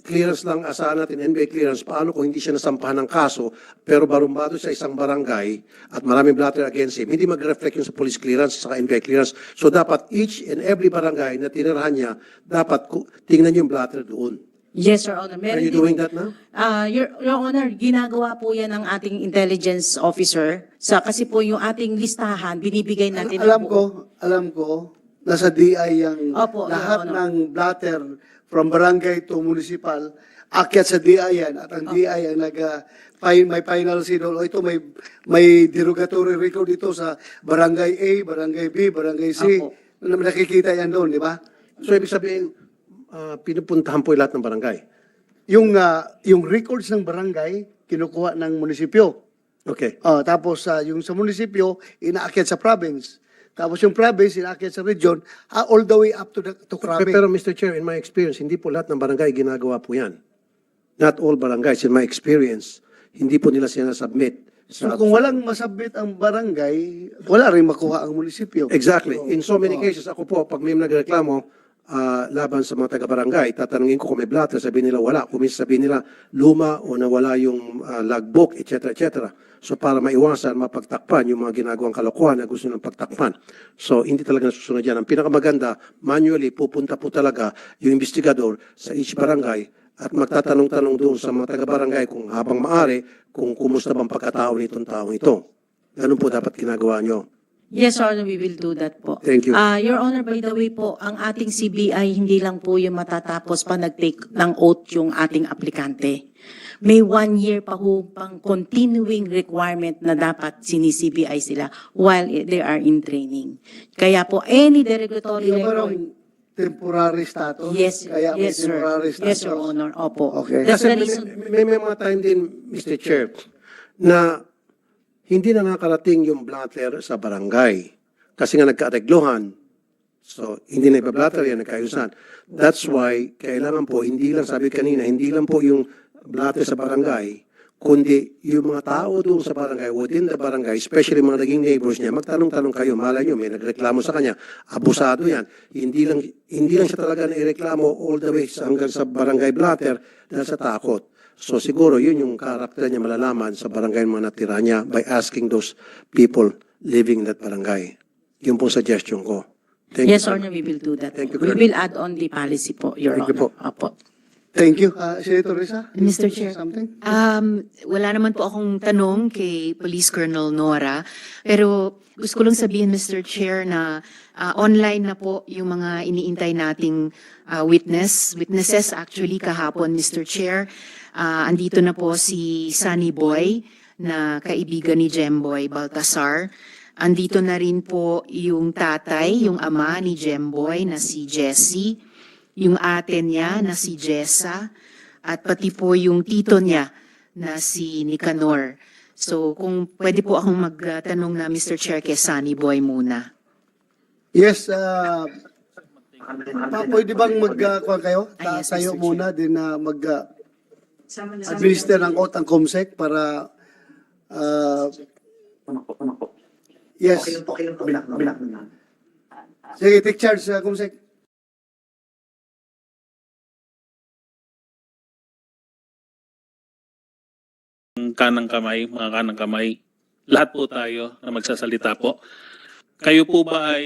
clearance lang asahan natin, NBI clearance, paano kung hindi siya nasampahan ng kaso, pero barumbado sa isang barangay at maraming blatter against him, hindi mag-reflect yun sa police clearance sa NBI clearance. So dapat each and every barangay na tinirahan niya, dapat tingnan yung blatter doon. Yes, Your Honor. Are you doing that now? Your Honor, ginagawa po yan ng ating intelligence officer. Kasi po yung ating listahan, binibigay natin. Alam ko, nasa DI yung Opo, lahat Your Honor. ng blatter from barangay to municipal, akyat sa DI yan. At ang DI ang may final signal. O ito, may derogatory record dito sa barangay A, barangay B, barangay C. Opo. Nakikita yan doon, di ba? So ibig sabihin, pinupuntahan po lahat ng barangay. Yung records ng barangay, kinukuha ng munisipyo. Okay. Tapos yung sa munisipyo, inaakyat sa province. Tapos yung province, inaakyat sa region, all the way up to Krabi. Pero Mr. Chair, in my experience, hindi po lahat ng barangay ginagawa po yan. Not all barangays, in my experience, hindi po nila sinasubmit. So kung walang masabit ang barangay, wala rin makuha ang munisipyo. Exactly. In so many cases, ako po, pag may nagreklamo, laban sa mga taga-barangay, tatanungin ko kung may blatter, sabihin nila wala. Kung minsan sabihin nila luma o nawala yung logbook, etc. etc. So para maiwasan, mapagtakpan yung mga ginagawang kalokohan na gusto ng pagtakpan. So hindi talaga nasusunod yan. Ang pinakamaganda, manually, pupunta po talaga yung investigador sa each barangay at magtatanong-tanong doon sa mga taga-barangay kung habang maaari, kung kumusta bang pagkatao nitong taong ito. Ganun po dapat ginagawa nyo. Yes, Your Honor, we will do that po. Thank you. Your Honor, by the way po, ang ating CBI hindi lang po yung matatapos pa nag-take ng oath yung ating aplikante. May 1 year pa ho pang continuing requirement na dapat sini-CBI sila while they are in training. Kaya po, any derogatory Yung record... parang temporary status? Yes, Kaya may yes, sir. temporary status. Yes, Your Honor. Opo. Okay. That's Kasi the reason... may mga time din, Mr. Chair, na hindi na nakarating yung blatter sa barangay. Kasi nga nagkaareglohan. So, hindi na ipa-blatter yan, nagkaayusan. That's why, kailangan po, hindi lang, sabi kanina, hindi lang po yung blatter sa barangay, kundi yung mga tao doon sa barangay, within the barangay, especially mga naging neighbors niya, magtanong-tanong kayo, malay nyo, may nagreklamo sa kanya, abusado yan. Hindi lang siya talaga naireklamo all the way hanggang sa barangay blatter dahil sa takot. So siguro yun yung karakter niya malalaman sa barangay mga natira niya by asking those people living in that barangay. Yun pong suggestion ko. Thank Yes, you. Your Honor, we will do that. Thank you, We Colonel. will add on the policy po, Your Thank you Honor. po. Opo. Thank you. Senator Risa? Mr. Chair. Something? Wala naman po akong tanong kay Police Colonel Nora, pero gusto ko lang sabihin, Mr. Chair, na online na po yung mga iniintay nating witnesses actually kahapon, Mr. Chair. Andito na po si Sunny Boy, na kaibigan ni Jemboy Baltasar. Andito na rin po yung tatay, yung ama ni Jemboy na si Jessie, yung ate niya na si Jessa, at pati po yung tito niya na si Nicanor. So kung pwede po akong magtanong na Mr. Chair kay Sunny Boy muna. Yes, pwede bang kuha kayo? Yes, Tayo Mr. muna din na administer ng oath ang COMSEC para yes. Sige, take charge sa COMSEC. Kanang kamay, mga kanang kamay. Lahat po tayo na magsasalita po. Kayo po ba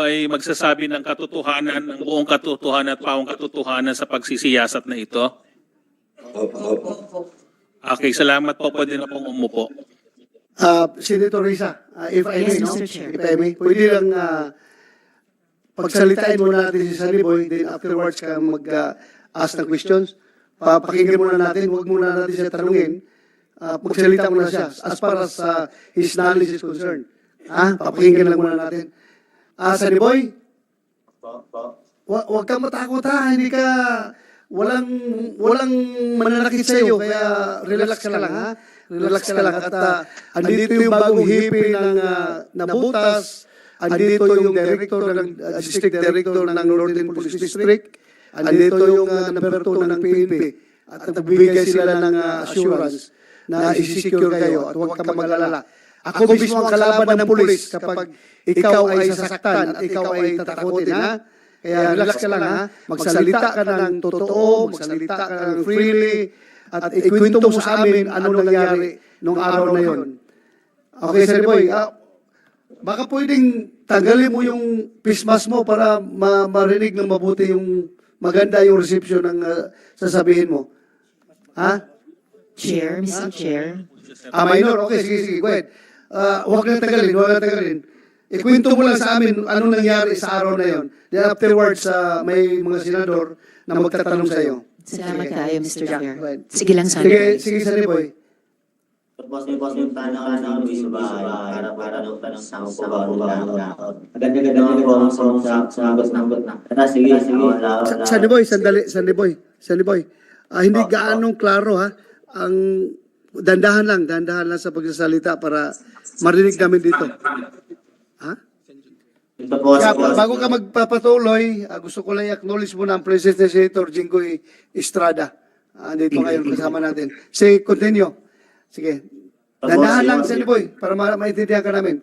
ay magsasabi ng katotohanan, ng buong katotohanan at pawang katotohanan sa pagsisiyasat na ito? Okay, salamat po. Pwede na pong umupo. Senator Risa, if I may, Yes, no? Mr. Chair. If I may, pwede lang pagsalitain muna natin si Sunny Boy, then afterwards ka mag-ask ng questions. Papakinggan muna natin, huwag muna natin siya tanungin. Magsalita muna siya as far as his knowledge is concerned. Papakinggan lang muna natin. Sunny Boy, huwag kang matakot hindi ka, walang mananakit sa iyo, kaya relax ka lang relax ka lang. At andito yung bagong hippie ng Nabutas, andito yung director ng district director ng Northern Police District, andito yung number 2 ng PNP, at nagbibigay sila ng assurance na isi-secure kayo at huwag ka mag-alala. Ako mismo ang kalaban ng pulis kapag ikaw ay sasaktan at ikaw ay tatakutin, Kaya relax ka lang ha. Magsalita ka ng totoo, magsalita ka ng freely, at ikwento mo sa amin ano nangyari nung araw na yon. Okay, Sir Boy, baka pwedeng tanggalin mo yung face mask mo para marinig ng mabuti yung maganda yung reception ng sasabihin mo. Ha? Chair, Mr. Chair. Minor, okay, sige, go ahead. Huwag na tagalin. Ikwento mo lang sa amin anong nangyari sa araw na yon. Then afterwards, may mga senador na magtatanong sa iyo. Salamat kayo, Mr. Chair. Go ahead. Sige lang, Sunny. Sige, Sunny Boy. Boss, yung tanong ng sa bahay para nung tanong sa ako ba Agad-agad naman po ang sagot na. Sige. Sunny Boy. Hindi gaanong klaro ha. Ang dandahan lang sa pagsasalita para marinig namin dito. Ha? Ito po, Kaya, bago ka magpapatuloy, gusto ko lang i-acknowledge mo na ang presence ni Senator Jinggoy Estrada. Dito ngayon kasama natin. Sige, continue. Sige. Dandahan lang, Sunny Boy, para maintindihan ka namin.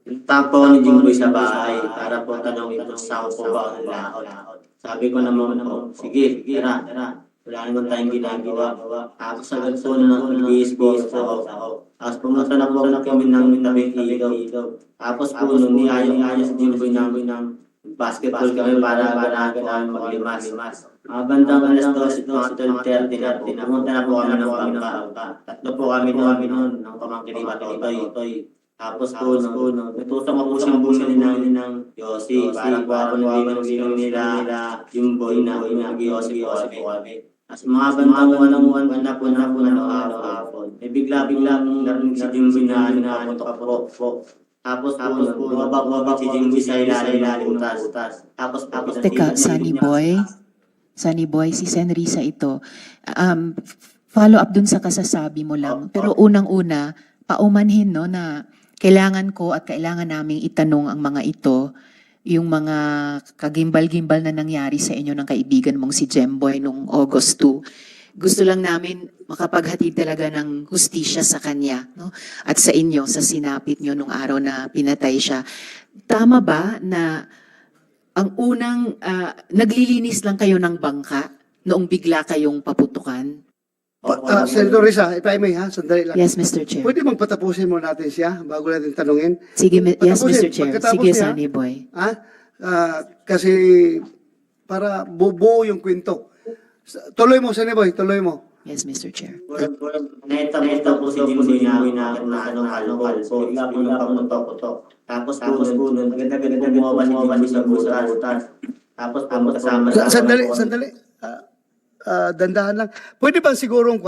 yung tapo ni Jimboy sa bahay para po tanong ito sa ako po ba ang laot. Sabi ko naman po, sige, tara. Wala naman tayong ginagawa. Ako sa ganito na nag-i-expose ako. Tapos pumunta na po kami ng tabing ilaw. Tapos po nung niyaya sa Jimboy namin ng basketball kami para kami maglimas. Bandang alas 12:30 na po. Pumunta na po kami ng bangka. Tatlo po kami noon ng pamangkin ni Toy. Tapos po natutok ako po siyang bumili ng Yossi. Para po ako nag-iwan nila Jimboy na nag-Yossi po kami. As mga banda po na araw-araw. Bigla narinig si Jimboy na naputok po. Tapos bumabag si Jimboy sa ilalim utas. Tapos Teka, Sunny Boy, si Senrisa ito. Follow up dun sa kasasabi mo lang. Pero unang-una, paumanhin no na kailangan ko at kailangan naming itanong ang mga ito, yung mga kagimbal-gimbal na nangyari sa inyo ng kaibigan mong si Jemboy nung August 2. Gusto lang namin makapaghatid talaga ng hustisya sa kanya, no? At sa inyo, sa sinapit nyo nung araw na pinatay siya. Tama ba na ang unang naglilinis lang kayo ng bangka noong bigla kayong paputukan? Senator Risa, if I may ha, sandali lang. Yes, Mr. Chair. Pwede bang patapusin mo natin siya bago natin tanungin? Sige, yes, Mr. Chair. Pagkatapos Sige, niya, Sunny Boy. Kasi para buo yung kwento. Tuloy mo, Sunny Boy, tuloy mo. Yes, Mr. Chair. Neta po si Jimboy na kalokal po. Bigla po napaputok. Tapos po agad-agad bumaba si Jimboy sa butas. Tapos kasama Sandali. Dandahan lang. Pwede ba sigurong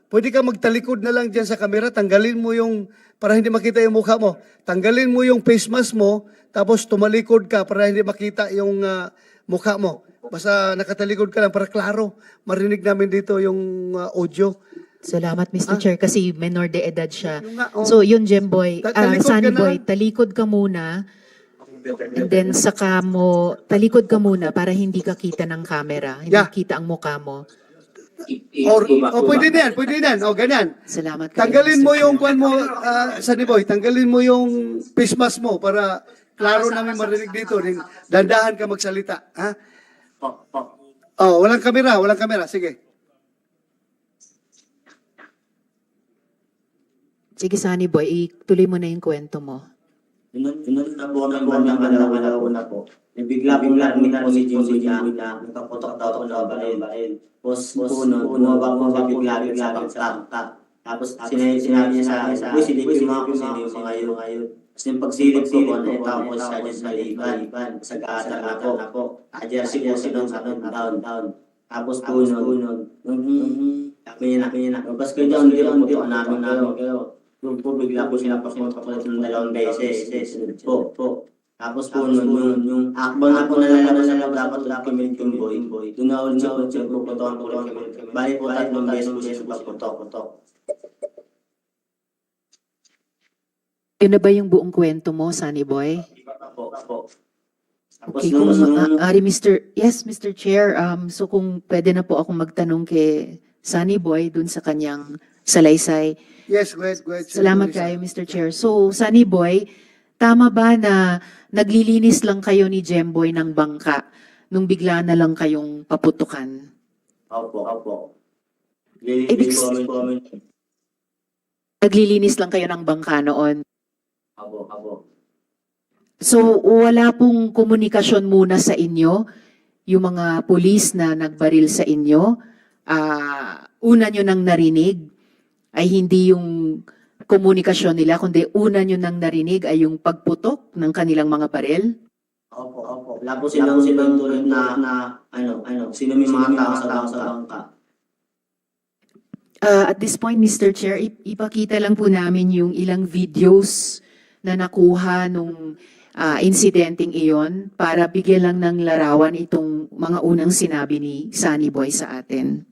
pwede ka magtalikod na lang dyan sa kamera, tanggalin mo yung, para hindi makita yung mukha mo, tanggalin mo yung face mask mo, tapos tumalikod ka para hindi makita yung mukha mo. Basta nakatalikod ka lang para klaro, marinig namin dito yung audio. Salamat, Mr. Chair, kasi menor de edad siya. Yung nga, So, yun, Jemboy. Talikod Sunny ka na. Boy, talikod ka muna. And then, saka mo, talikod ka muna para hindi ka kita ng camera. Hindi kita ang mukha mo. Pwede na yan. O, ganyan. Salamat kayo, Tanggalin Mr. mo Chair. yung kwan mo, Sunny Boy, tanggalin mo yung face mask mo para klaro namin marinig dito. Dandahan ka magsalita. Ha? Walang kamera. Sige. Sige, Sunny Boy, ituloy mo na yung kwento mo. Inun na po ng alaw na po. Bigla po si Jimboy na nakaputok daw ng balil. Tapos bumaba po siya bigla sa pagtap. Tapos sinabi niya sa akin, silipin mo ako sa mga yun. Tapos yung pagsilip ko, ito po siya dyan sa liban. Sa gata na po. Jersey po siya down. Tapos puno. Sabi niya na. Tapos kayo dyan, hindi po namin kayo. Doon po bigla po sila papunta ng 2 beses. Po. Tapos po yung akbang na po nalalabas na dapat kami Jimboy. Doon na ulit siya puputokan po kami. Bali po 3 beses po putok. Yun na ba yung buong kwento mo, Sunny Boy? Po. Okay, kung Yes, Mr. Chair. So kung pwede na po akong magtanong kay Sunny Boy dun sa kanyang salaysay. Yes, go ahead. Salamat kayo, Mr. Chair. So, Sunny Boy, tama ba na naglilinis lang kayo ni Jemboy ng bangka nung bigla na lang kayong paputukan? Opo. Ibig Naglilinis lang kayo ng bangka noon? Opo. So, wala pong komunikasyon muna sa inyo, yung mga pulis na nagbaril sa inyo, una nyo nang narinig ay hindi yung komunikasyon nila, kundi una nyo nang narinig ay yung pagputok ng kanilang mga baril? Opo. Wala po silang tulad na sino may mga tao sa bangka. At this point, Mr. Chair, ipakita lang po namin yung ilang videos na nakuha nung insidenteng iyon para bigyan lang ng larawan itong mga unang sinabi ni Sunny Boy sa atin.